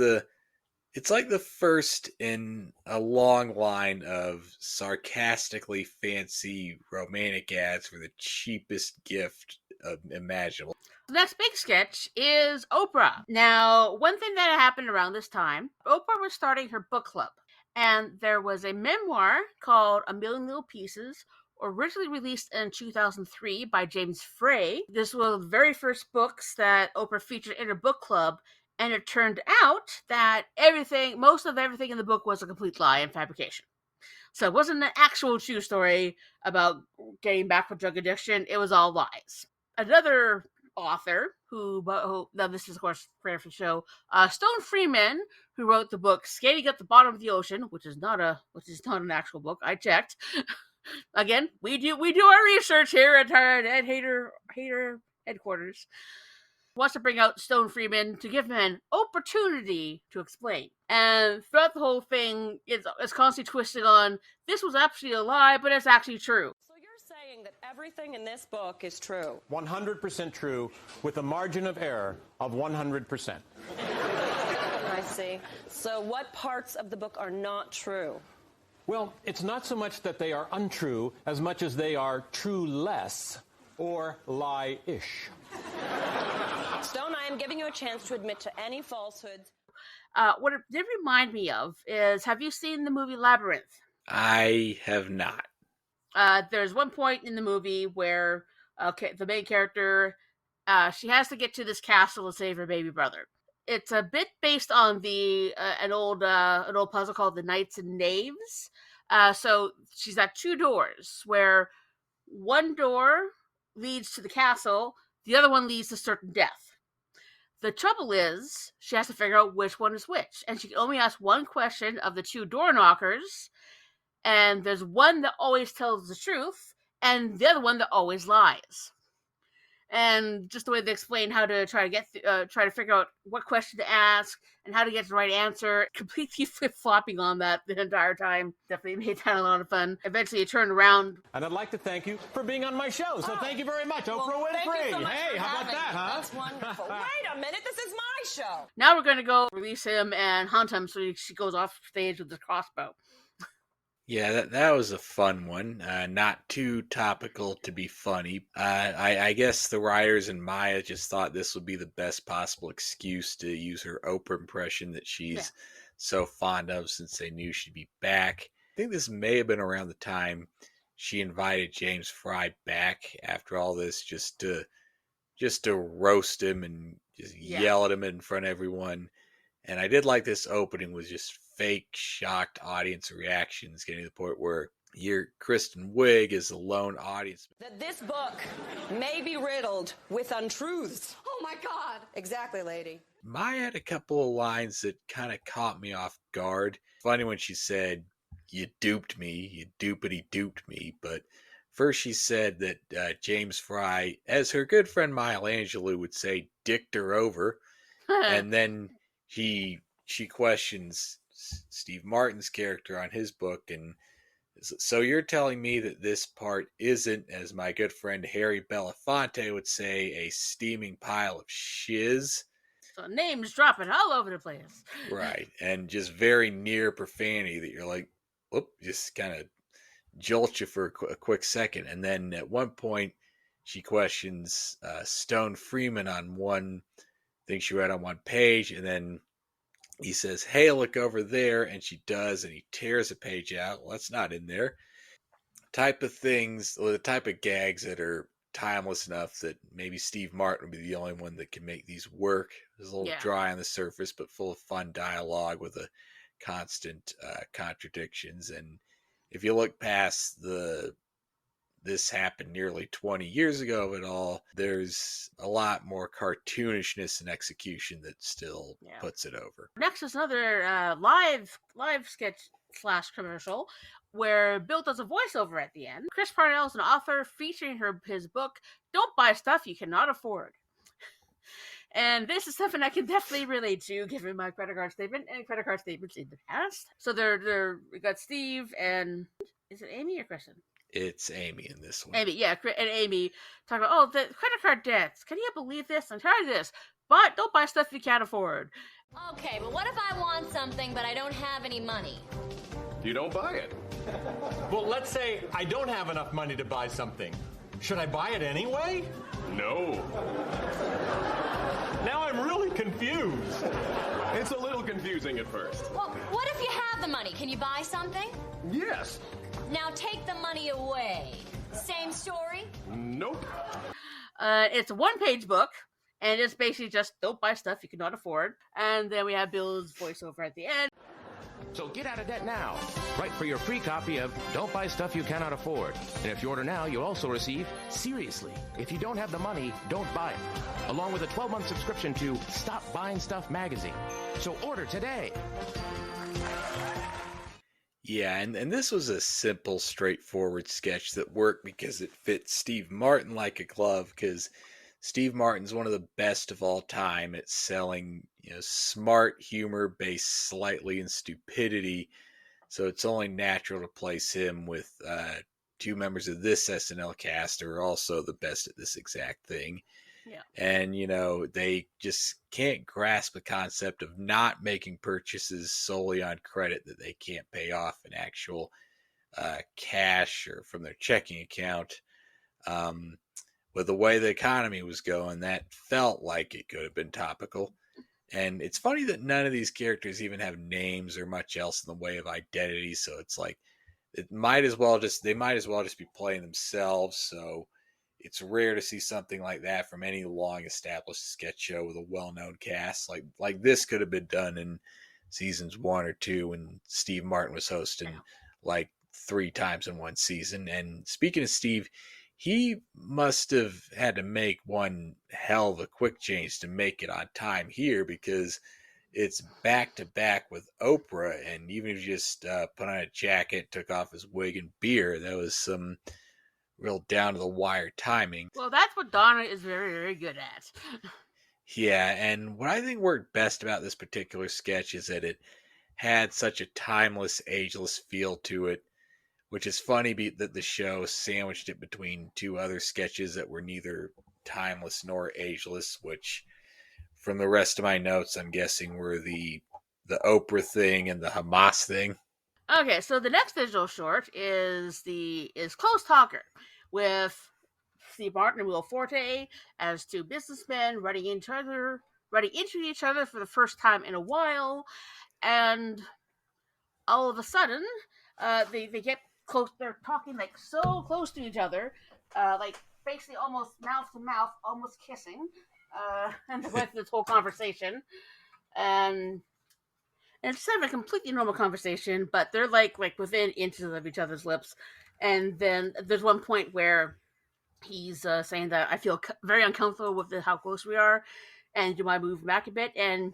it's like the first in a long line of sarcastically fancy romantic ads for the cheapest gift imaginable. The next big sketch is Oprah. Now, one thing that happened around this time, Oprah was starting her book club, and there was a memoir called A Million Little Pieces, originally released in 2003 by James Frey. This was the very first books that Oprah featured in her book club, and it turned out that most of everything in the book was a complete lie and fabrication. So it wasn't an actual true story about getting back from drug addiction. It was all lies. Another author who now this is of course prayer for the show, Stone Freeman, who wrote the book Skating at the Bottom of the Ocean, which is not an actual book. I checked. Again, we do our research here at Hater headquarters. Wants to bring out Stone Freeman to give him an opportunity to explain. And throughout the whole thing, it's constantly twisted on, this was actually a lie, but it's actually true. So you're saying that everything in this book is true? 100% true, with a margin of error of 100%. I see. So what parts of the book are not true? Well, it's not so much that they are untrue as much as they are true-less or lie-ish. Stone, I am giving you a chance to admit to any falsehoods. What it did remind me of is, have you seen the movie Labyrinth? I have not. There's one point in the movie where the main character, she has to get to this castle to save her baby brother. It's a bit based on an old puzzle called the Knights and Knaves. So she's got two doors, where one door leads to the castle, the other one leads to certain death. The trouble is, she has to figure out which one is which, and she can only ask one question of the two door knockers, and there's one that always tells the truth, and the other one that always lies. And just the way they explain how to try to figure out what question to ask and how to get the right answer, completely flip-flopping on that the entire time. Definitely made that a lot of fun. Eventually it turned around. And I'd like to thank you for being on my show. So thank you very much, Oprah Winfrey. Thank you so much Hey, for how about having that, me. huh? That's wonderful. Wait a minute, this is my show. Now we're going to go release him and hunt him, so she goes off stage with his crossbow. Yeah, that was a fun one. Not too topical to be funny. I guess the writers and Maya just thought this would be the best possible excuse to use her Oprah impression that she's so fond of, since they knew she'd be back. I think this may have been around the time she invited James Fry back after all this, just to roast him and just yell at him in front of everyone. And I did like this opening with just fake, shocked audience reactions, getting to the point where your Kristen Wiig is the lone audience. That this book may be riddled with untruths. Oh my God. Exactly, lady. Maya had a couple of lines that kind of caught me off guard. Funny when she said, "You duped me, you dupity duped me." But first she said that James Fry, as her good friend Maya Angelou would say, dicked her over. And then she questions Steve Martin's character on his book, and so you're telling me that this part isn't, as my good friend Harry Belafonte would say, a steaming pile of shiz? So names dropping all over the place. Right, and just very near profanity that you're like, whoop, just kind of jolt you for a quick second. And then at one point she questions Stone Freeman on one thing she read on one page, and then he says, "Hey, look over there," and she does, and he tears a page out. Well, that's not in there. Type of things, or the type of gags that are timeless enough that maybe Steve Martin would be the only one that can make these work. It's a little dry on the surface, but full of fun dialogue with a constant contradictions. And if you look past this happened nearly 20 years ago of it all, there's a lot more cartoonishness and execution that still puts it over. Next is another live sketch / commercial where Bill does a voiceover at the end. Chris Parnell is an author featuring his book, Don't Buy Stuff You Cannot Afford. And this is something I can definitely relate to, given my credit card statement and credit card statements in the past. So we got Steve and, is it Amy or Kristen? It's Amy in this one. Amy, yeah, and Amy talking about, the credit card debts. Can you believe this? I'm tired of this. But don't buy stuff you can't afford. Okay, but what if I want something but I don't have any money? You don't buy it. Well, let's say I don't have enough money to buy something. Should I buy it anyway? No. Now I'm really confused. It's a little confusing at first. Well, what if you have the money? Can you buy something? Yes. Now take the money away. Same story? Nope. It's a one-page book, and it's basically just don't buy stuff you cannot afford. And then we have Bill's voiceover at the end. So get out of debt now. Write for your free copy of Don't Buy Stuff You Cannot Afford. And if you order now, you'll also receive Seriously, If You Don't Have the Money, Don't Buy It, along with a 12-month subscription to Stop Buying Stuff magazine. So order today. Yeah, and this was a simple, straightforward sketch that worked because it fit Steve Martin like a glove, because Steve Martin's one of the best of all time at selling, smart humor based slightly in stupidity. So it's only natural to place him with two members of this SNL cast who are also the best at this exact thing. Yeah. And, they just can't grasp the concept of not making purchases solely on credit that they can't pay off in actual cash or from their checking account. With the way the economy was going, that felt like it could have been topical. And it's funny that none of these characters even have names or much else in the way of identity. So it's like, they might as well just be playing themselves. So it's rare to see something like that from any long-established sketch show with a well-known cast. Like this could have been done in seasons 1 or 2 when Steve Martin was hosting like 3 times in one season. And speaking of Steve, he must have had to make one hell of a quick change to make it on time here, because it's back-to-back with Oprah. And even if you just put on a jacket, took off his wig and beard, that was some real down-to-the-wire timing. Well, that's what Donna is very, very good at. Yeah, and what I think worked best about this particular sketch is that it had such a timeless, ageless feel to it, which is funny that the show sandwiched it between 2 other sketches that were neither timeless nor ageless, which from the rest of my notes, I'm guessing were the Oprah thing and the Hamas thing. Okay, so the next digital short is Close Talker, with Steve Martin and Will Forte as 2 businessmen running into each other for the first time in a while, and all of a sudden, they get close. They're talking like so close to each other, like basically almost mouth to mouth, almost kissing, and they went through this whole conversation, and it's sort of a completely normal conversation, but they're like within inches of each other's lips. And then there's one point where he's saying that I feel very uncomfortable with how close we are, and do I move back a bit? And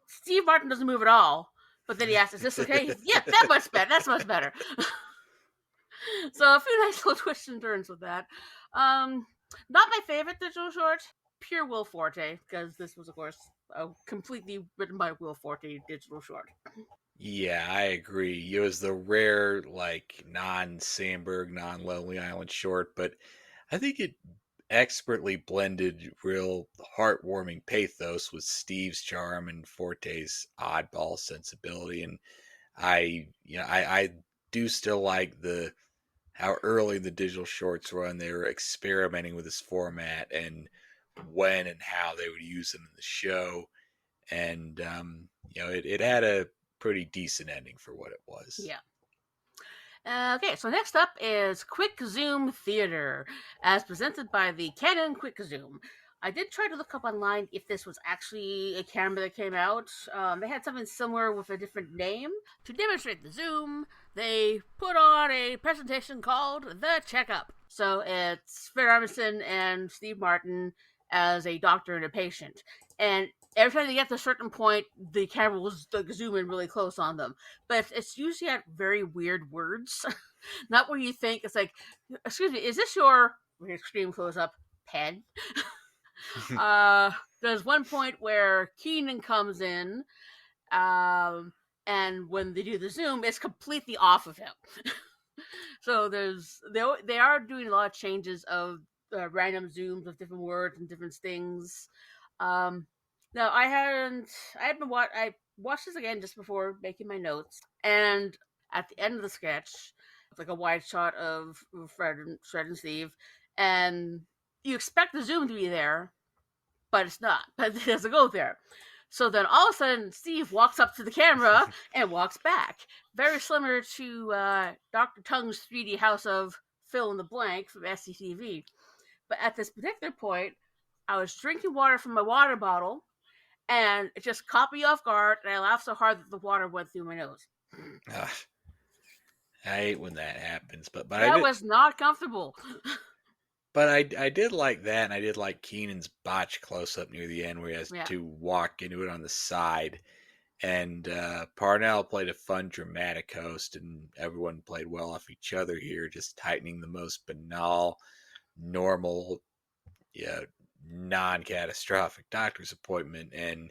Steve Martin doesn't move at all. But then he asks, "Is this okay?" Yeah, that's much better. So a few nice little twists and turns with that. Not my favorite digital short, pure Will Forte, because this was, of course, a completely written by Will Forte digital short. Yeah, I agree. It was the rare, non-Sandberg, non-Lonely Island short, but I think it expertly blended real heartwarming pathos with Steve's charm and Forte's oddball sensibility. And I do still like how early the digital shorts run. They were experimenting with this format and when and how they would use them in the show. And, it had a pretty decent ending for what it was. Yeah. Okay, so next up is Quick Zoom Theater, as presented by the Canon Quick Zoom. I did try to look up online if this was actually a camera that came out. They had something similar with a different name. To demonstrate the zoom, they put on a presentation called The Checkup. So it's Fred Armisen and Steve Martin as a doctor and a patient. And every time they get to a certain point, the camera will zoom in really close on them. But it's usually at very weird words. Not where you think, it's like, excuse me, is this your extreme close-up pen? There's one point where Keenan comes in, and when they do the zoom, it's completely off of him. So they are doing a lot of changes of random zooms of different words and different things. Now I watched this again just before making my notes, and at the end of the sketch, it's like a wide shot of Fred and Steve, and you expect the zoom to be there, but it's not. But it doesn't go there. So then all of a sudden, Steve walks up to the camera and walks back. Very similar to Dr. Tung's 3D House of Fill in the Blank from SCTV. But at this particular point, I was drinking water from my water bottle, and it just caught me off guard, and I laughed so hard that the water went through my nose. Ugh. I hate when that happens, but That was not comfortable. But I did like that, and I did like Keenan's botch close-up near the end where he has to walk into it on the side. And Parnell played a fun, dramatic host, and everyone played well off each other here, just tightening the most banal, normal, non-catastrophic doctor's appointment. And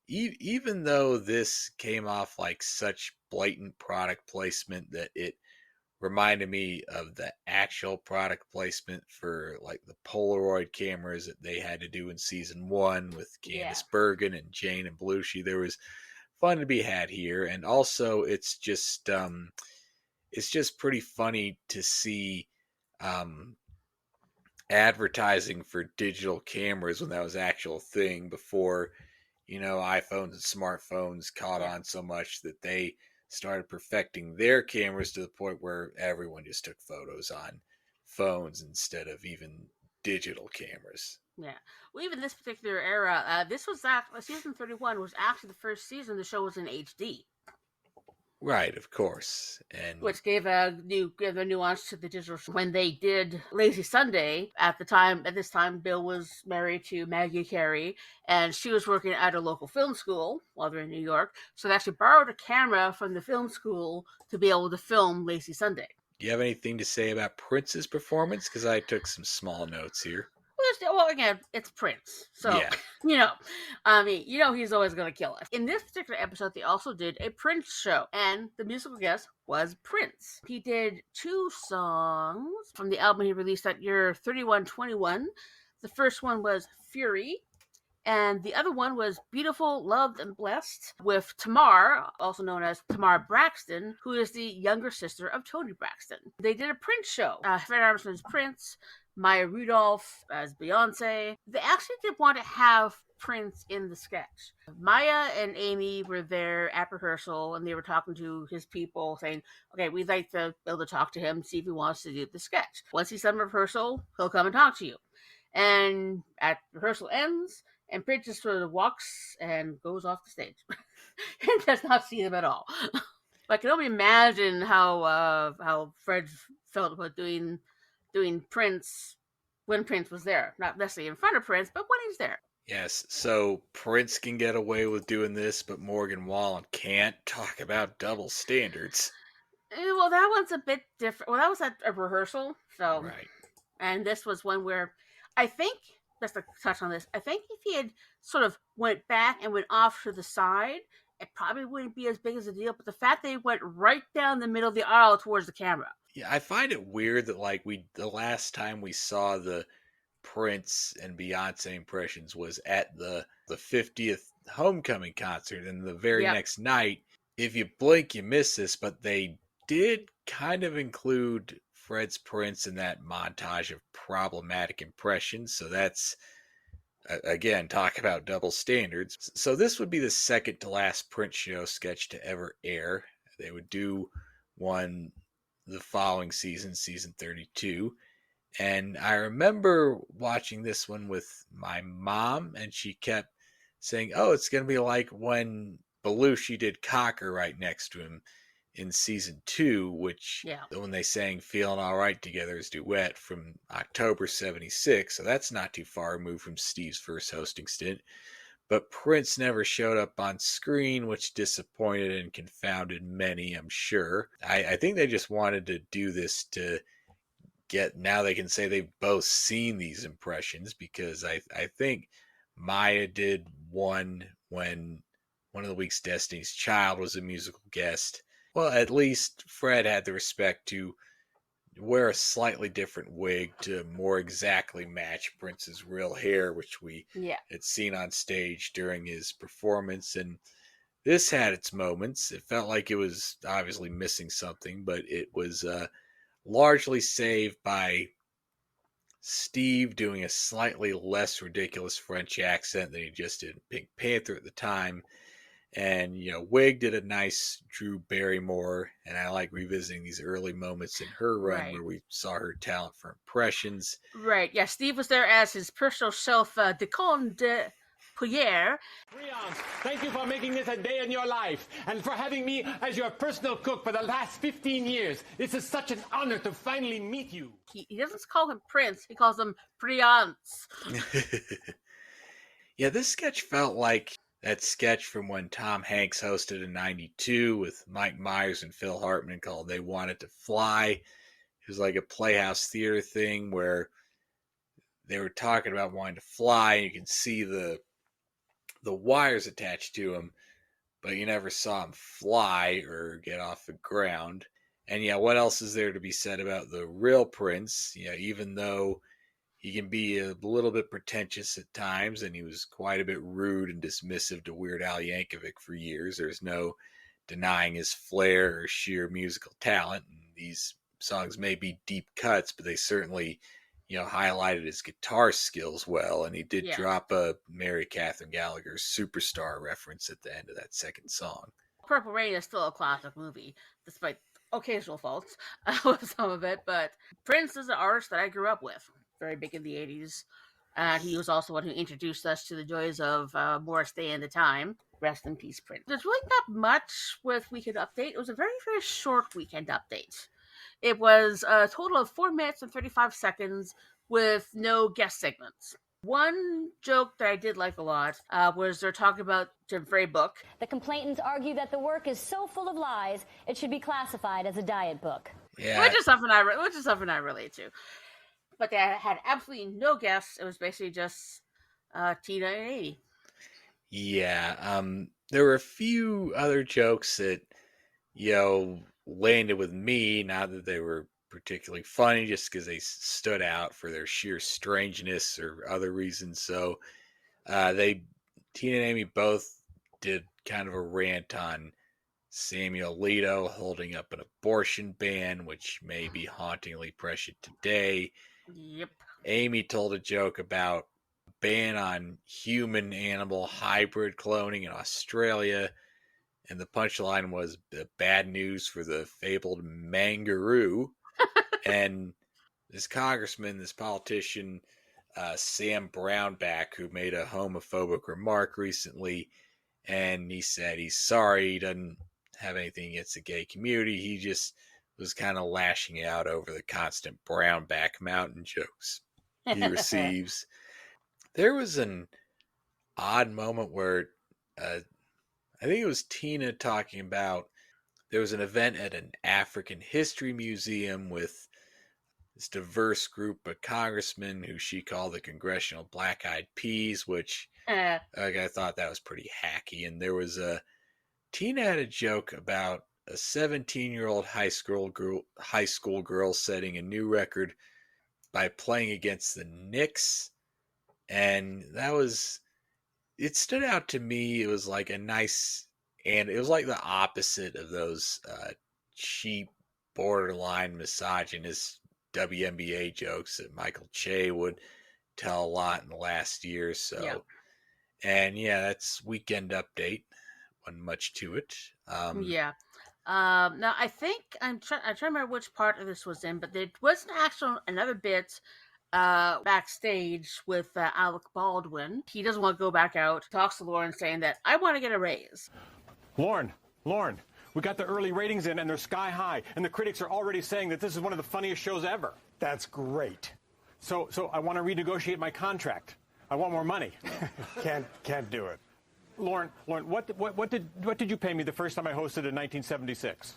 even though this came off like such blatant product placement that it reminded me of the actual product placement for like the Polaroid cameras that they had to do in season 1 with Candice Bergen and Jane and Belushi. There was fun to be had here, and also it's just pretty funny to see advertising for digital cameras when that was actual thing before iPhones and smartphones caught on so much that they started perfecting their cameras to the point where everyone just took photos on phones instead of even digital cameras. Yeah. Well, even this particular era, this was season 31 was actually the first season the show was in HD. Right, of course. And which gave a nuance to the digital show. When they did Lazy Sunday, at this time, Bill was married to Maggie Carey, and she was working at a local film school while they're in New York. So they actually borrowed a camera from the film school to be able to film Lazy Sunday. Do you have anything to say about Prince's performance? Because I took some small notes here. Well, again, it's Prince. So, he's always going to kill us. In this particular episode, they also did a Prince show, and the musical guest was Prince. He did 2 songs from the album he released that year, 3121. The first one was Fury, and the other one was Beautiful, Loved, and Blessed with Tamar, also known as Tamar Braxton, who is the younger sister of Toni Braxton. They did a Prince show. Fred Armisen as Prince, Maya Rudolph as Beyonce. They actually did want to have Prince in the sketch. Maya and Amy were there at rehearsal, and they were talking to his people, saying, okay, we'd like to be able to talk to him, see if he wants to do the sketch. Once he's done rehearsal, he'll come and talk to you. And at rehearsal ends, and Prince just sort of walks and goes off the stage. And does not see them at all. I can only imagine how Fred felt about doing Prince when Prince was there. Not necessarily in front of Prince, but when he's there. Yes, so Prince can get away with doing this, but Morgan Wallen can't. Talk about double standards. Well, that one's a bit different. Well, that was at a rehearsal, so... Right. And this was one where, I think, just to touch on this, I think if he had sort of went back and went off to the side, it probably wouldn't be as big as a deal, but the fact that he went right down the middle of the aisle towards the camera. Yeah, I find it weird that the last time we saw the Prince and Beyonce impressions was at the 50th homecoming concert, and the very next night, if you blink, you miss this, but they did kind of include Fred's Prince in that montage of problematic impressions, so that's, again, talk about double standards. So this would be the second to last Prince show sketch to ever air. They would do one the following season, season 32. And I remember watching this one with my mom, and she kept saying, oh, it's going to be like when Belushi did Cocker right next to him in season 2, which when they sang Feeling All Right together as duet from October 76. So that's not too far removed from Steve's first hosting stint. But Prince never showed up on screen, which disappointed and confounded many, I'm sure. I think they just wanted to do this to now they can say they've both seen these impressions, because I think Maya did one when One of the Week's Destiny's Child was a musical guest. Well, at least Fred had the respect to wear a slightly different wig to more exactly match Prince's real hair, which we had seen on stage during his performance. And this had its moments. It felt like it was obviously missing something, but it was largely saved by Steve doing a slightly less ridiculous French accent than he just did in Pink Panther at the time. And, Wig did a nice Drew Barrymore, and I like revisiting these early moments in her run where we saw her talent for impressions. Right, yeah, Steve was there as his personal self, Deconde Pierre. Freons, thank you for making this a day in your life and for having me as your personal cook for the last 15 years. This is such an honor to finally meet you. He doesn't call him Prince, he calls him Priance. Yeah, this sketch felt like that sketch from when Tom Hanks hosted in '92 with Mike Myers and Phil Hartman called They Wanted to Fly. It was like a Playhouse theater thing where they were talking about wanting to fly, and you can see the wires attached to them, but you never saw them fly or get off the ground. And yeah, what else is there to be said about the real Prince? Yeah, even though he can be a little bit pretentious at times, and he was quite a bit rude and dismissive to Weird Al Yankovic for years, there's no denying his flair or sheer musical talent. And these songs may be deep cuts, but they certainly, highlighted his guitar skills well, and he did drop a Mary Catherine Gallagher Superstar reference at the end of that second song. Purple Rain is still a classic movie, despite occasional faults with some of it, but Prince is an artist that I grew up with, very big in the 80s. He was also one who introduced us to the joys of Morris Day and the Time. Rest in peace, Prince. There's really not much with Weekend Update. It was a very, very short Weekend Update. It was a total of 4 minutes and 35 seconds with no guest segments. One joke that I did like a lot was they're talking about Jim Frey book. The complainants argue that the work is so full of lies, it should be classified as a diet book. Yeah. Which is something I relate to. But they had absolutely no guests. It was basically just Tina and Amy. Yeah. There were a few other jokes that, landed with me, not that they were particularly funny, just because they stood out for their sheer strangeness or other reasons. So Tina and Amy both did kind of a rant on Samuel Alito holding up an abortion ban, which may be hauntingly prescient today. Yep. Amy told a joke about a ban on human-animal hybrid cloning in Australia, and the punchline was bad news for the fabled mangaroo. And this congressman, this politician, Sam Brownback, who made a homophobic remark recently, and he said he's sorry, he doesn't have anything against the gay community, he just was kind of lashing out over the constant Brownback Mountain jokes he receives. There was an odd moment where I think it was Tina talking about there was an event at an African history museum with this diverse group of congressmen who she called the Congressional Black Eyed Peas, which I thought that was pretty hacky. And there was Tina had a joke about a 17-year-old high school girl setting a new record by playing against the Knicks. And it stood out to me. It was like a nice, and it was like the opposite of those cheap, borderline misogynist WNBA jokes that Michael Che would tell a lot in the last year or so. Yeah. And that's Weekend Update. Wasn't much to it. Now I think I'm trying to remember which part of this was in, but there was another bit backstage with Alec Baldwin. He doesn't want to go back out. Talks to Lauren saying that I want to get a raise. Lauren, we got the early ratings in and they're sky high, and the critics are already saying that this is one of the funniest shows ever. That's great. So I want to renegotiate my contract. I want more money. Can't do it. Lauren, what did you pay me the first time I hosted in 1976?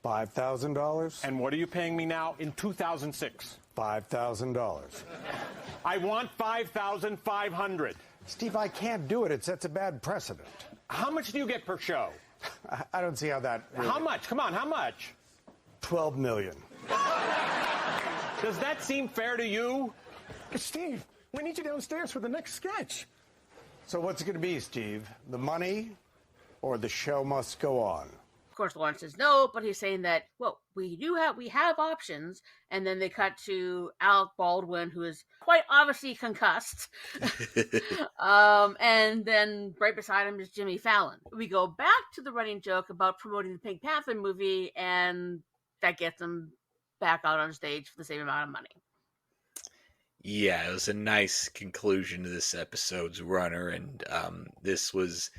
$5,000. And what are you paying me now in 2006? $5,000. I want $5,500. Steve, I can't do it. It sets a bad precedent. How much do you get per show? I don't see how that... Really... How much? Come on, how much? $12 million. Does that seem fair to you? Steve, we need you downstairs for the next sketch. So what's it going to be, Steve? The money or the show must go on? Of course, Lauren says no, but he's saying that, well, we have options. And then they cut to Alec Baldwin, who is quite obviously concussed. And then right beside him is Jimmy Fallon. We go back to the running joke about promoting the Pink Panther movie, and that gets them back out on stage for the same amount of money. Yeah, it was a nice conclusion to this episode's runner, and this was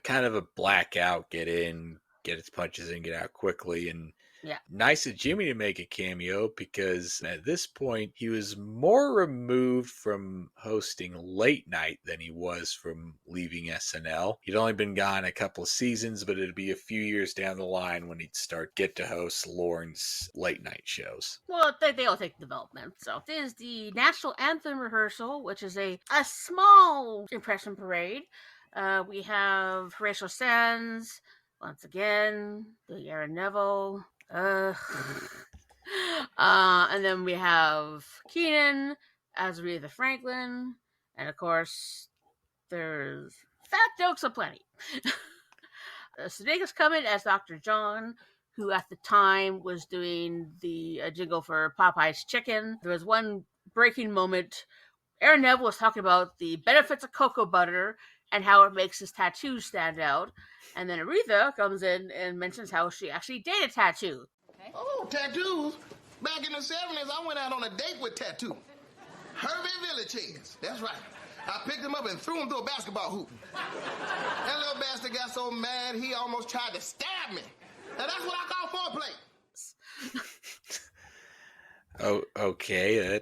kind of a blackout, get in, get its punches in, get out quickly, and Yeah. nice of Jimmy to make a cameo because at this point he was more removed from hosting late night than he was from leaving SNL. He'd only been gone a couple of seasons, but it'd be a few years down the line when he'd get to host Lorne's late night shows. Well, they all take development. So this is the national anthem rehearsal, which is a small impression parade. We have Horatio Sands once again, the Aaron Neville. And then we have Keenan as Aretha Franklin, and of course, there's fat jokes aplenty. Sudeikis come in as Dr. John, who at the time was doing the jingle for Popeye's Chicken. There was one breaking moment. Aaron Neville was talking about the benefits of cocoa butter and how it makes his tattoos stand out. And then Aretha comes in and mentions how she actually dated Tattoo. Okay. Oh, tattoos? Back in the 70s, I went out on a date with Tattoo. Herbie Villagez. That's right. I picked him up and threw him through a basketball hoop. That little bastard got so mad, he almost tried to stab me. Now, that's what I call foreplay. Oh, okay.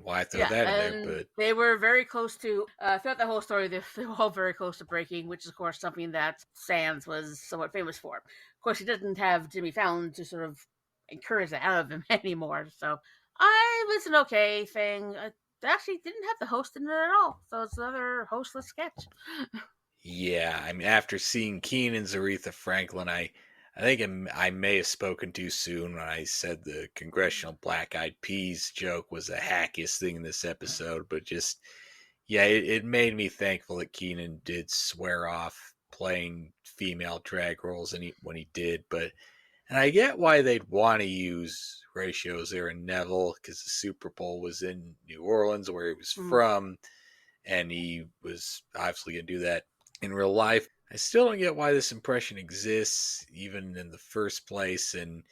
Why throw that in there? But they were very close to, throughout the whole story, they were all very close to breaking, which is, of course, something that Sands was somewhat famous for. Of course, he doesn't have Jimmy Fallon to sort of encourage that out of him anymore. So it was an okay thing. I actually didn't have the host in it at all. So it's another hostless sketch. Yeah, I mean, after seeing Keenan's Aretha Franklin, I think I may have spoken too soon when I said the Congressional Black Eyed Peas joke was the hackiest thing in this episode. But just, yeah, it made me thankful that Keenan did swear off playing female drag roles when he did. And I get why they'd want to use Horatio's Aaron Neville, because the Super Bowl was in New Orleans, where he was from, and he was obviously going to do that in real life. I still don't get why this impression exists, even in the first place. And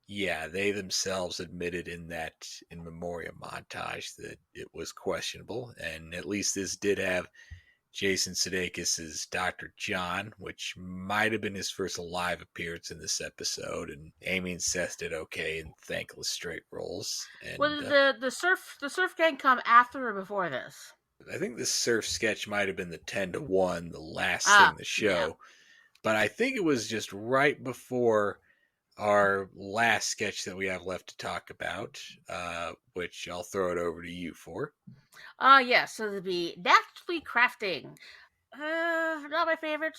yeah, they themselves admitted in that in memoriam montage that it was questionable. And at least this did have Jason Sudeikis' Dr. John, which might have been his first live appearance in this episode. And Amy and Seth did okay in thankless straight roles. And, well, the surf gang come after or before this? I think the surf sketch might have been the 10-1, the last thing in the show. Yeah. But I think it was just right before our last sketch that we have left to talk about, which I'll throw it over to you for. Yeah, so it'd be Naturally Crafting. Not my favorite.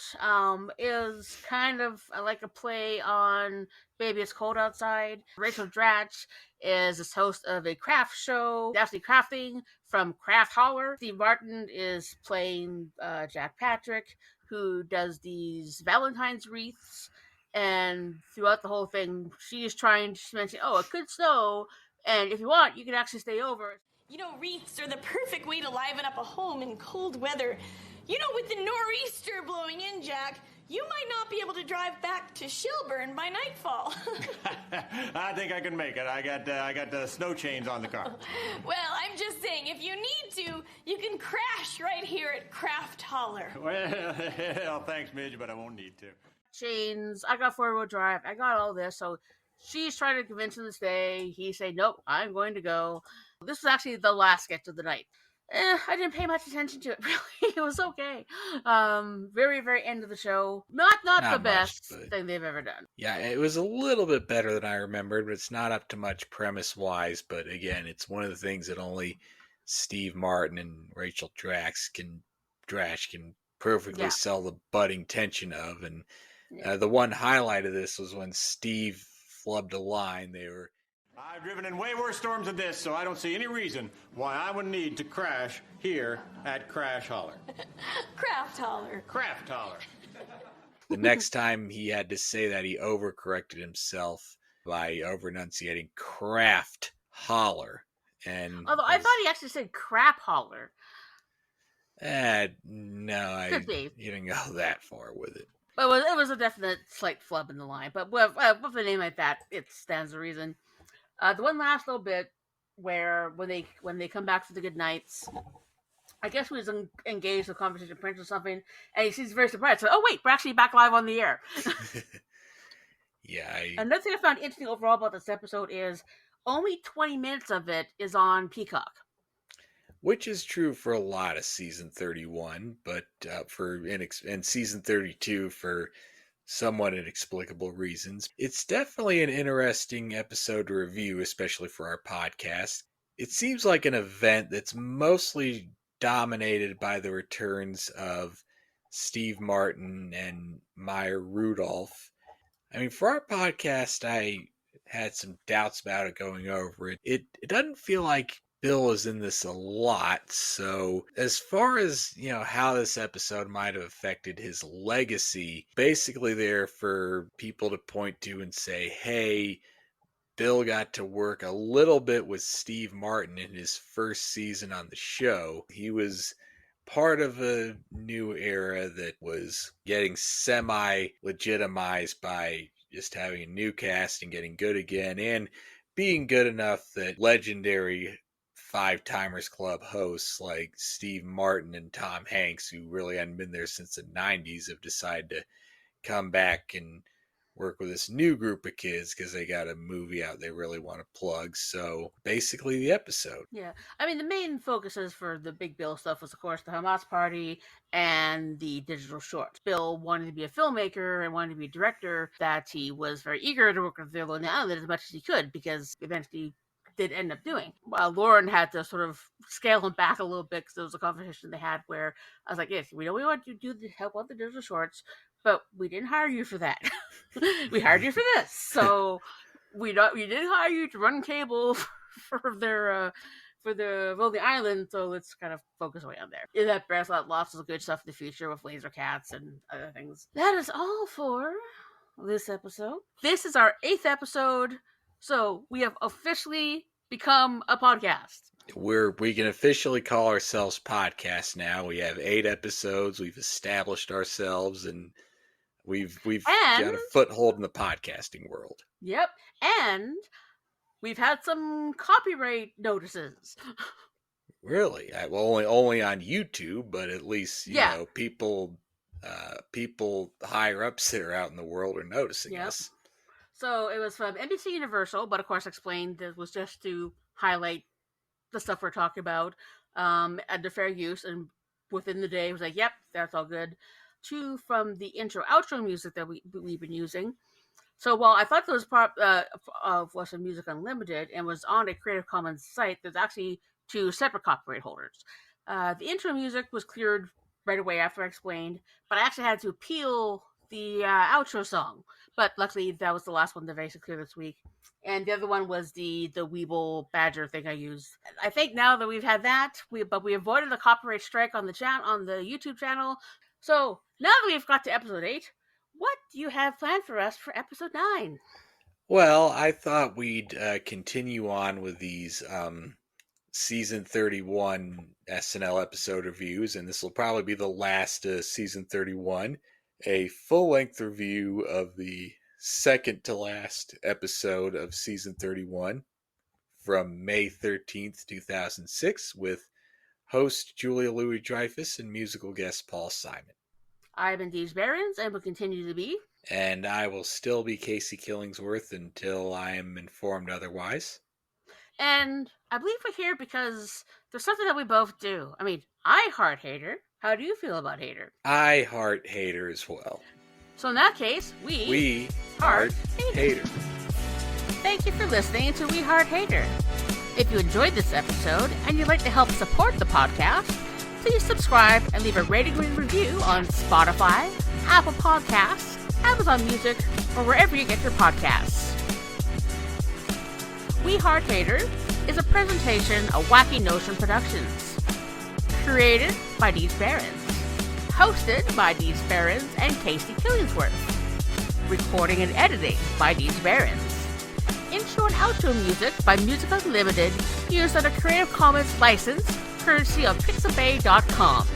Is kind of like a play on Baby It's Cold Outside. Rachel Dratch is the host of a craft show, Naturally Crafting, from Craft Holler. Steve Martin is playing Jack Patrick, who does these Valentine's wreaths. And throughout the whole thing, she is trying to mention, it could snow, and if you want, you can actually stay over. You know, wreaths are the perfect way to liven up a home in cold weather. You know, with the nor'easter blowing in, Jack, you might not be able to drive back to Shelburne by nightfall. I think I can make it. I got the snow chains on the car. Well, I'm just saying, if you need to, you can crash right here at Craft Holler. Well, thanks, Midge, but I won't need to. Chains, I got four-wheel drive, I got all this, so she's trying to convince him to stay. He say, nope, I'm going to go. This was actually the last sketch of the night. I didn't pay much attention to it, really. It was okay. Very, very end of the show. Not the best thing they've ever done. Yeah, it was a little bit better than I remembered, but it's not up to much premise-wise. But again, it's one of the things that only Steve Martin and Rachel Dratch can perfectly sell the budding tension of. And the one highlight of this was when Steve flubbed a line. I've driven in way worse storms than this, so I don't see any reason why I would need to crash here at Crash Holler. Craft Holler. Craft Holler. The next time he had to say that, he overcorrected himself by over-enunciating Craft Holler. And although I thought he actually said Crap Holler. No, he didn't go that far with it. But it was a definite slight flub in the line. But with a name like that, it stands to reason. The one last little bit, where when they come back for the good nights, I guess he was engaged in a conversation with Prince or something, and he seems very surprised. So, oh wait, we're actually back live on the air. Yeah. Another thing I found interesting overall about this episode is only 20 minutes of it is on Peacock. Which is true for a lot of season 31, but in season 32 for somewhat inexplicable reasons. It's definitely an interesting episode to review, especially for our podcast. It seems like an event that's mostly dominated by the returns of Steve Martin and Maya Rudolph. I mean, for our podcast, I had some doubts about it going over it. It doesn't feel like Bill is in this a lot, so as far as, how this episode might have affected his legacy, basically there for people to point to and say, hey, Bill got to work a little bit with Steve Martin in his first season on the show. He was part of a new era that was getting semi-legitimized by just having a new cast and getting good again, and being good enough that legendary Five Timers Club hosts like Steve Martin and Tom Hanks, who really hadn't been there since the 90s, have decided to come back and work with this new group of kids because they got a movie out they really want to plug. So basically the episode. Yeah. I mean, the main focuses for the Big Bill stuff was, of course, the Hamas party and the digital shorts. Bill wanted to be a filmmaker and wanted to be a director, that he was very eager to work with the Lonely Island as much as he could, because eventually did end up doing. Lauren had to sort of scale him back a little bit because there was a conversation they had where I was like, yes, we know we want you to do the help out the digital shorts, but we didn't hire you for that. We hired you for this. So we didn't hire you to run cable for the Lonely Island, so let's kind of focus away on there. In that bears lots of good stuff in the future with laser cats and other things. That is all for this episode. This is our 8th episode, so we have officially become a podcast. We can officially call ourselves podcast now. We have 8 episodes. We've established ourselves, and we've got a foothold in the podcasting world. Yep, and we've had some copyright notices. Really? Well, only on YouTube, but at least you know people higher ups that are out in the world are noticing us. So it was from NBC Universal, but of course explained it was just to highlight the stuff we're talking about under fair use, and within the day it was like, yep, that's all good. 2 from the intro outro music that we've been using. So while I thought there was part of Western Music Unlimited and was on a Creative Commons site, there's actually 2 separate copyright holders. The intro music was cleared right away after I explained, but I actually had to appeal the outro song. But luckily, that was the last one that I basically cleared this week. And the other one was the Weeble Badger thing I used. I think now that we've had that, we avoided the copyright strike on the YouTube channel. So now that we've got to episode 8, what do you have planned for us for episode 9? Well, I thought we'd continue on with these season 31 SNL episode reviews, and this will probably be the last season 31. A full-length review of the second to last episode of season 31 from May 13th, 2006 with host Julia Louis-Dreyfus and musical guest Paul Simon. I've been Deej Behrens and will continue to be. And I will still be Casey Killingsworth until I am informed otherwise. And I believe we're here because there's something that we both do. I mean, I heart Hater. How do you feel about Hater? I heart Hater as well. So in that case, we heart Hater. Thank you for listening to We Heart Hater. If you enjoyed this episode and you'd like to help support the podcast, please subscribe and leave a rating and review on Spotify, Apple Podcasts, Amazon Music, or wherever you get your podcasts. We Heart Hater is a presentation of Wacky Notion Productions. Created by Deej Behrens. Hosted by Deej Behrens and Casey Killingsworth. Recording and editing by Deej Behrens. Intro and outro music by Music Unlimited, used under Creative Commons license, courtesy of Pixabay.com.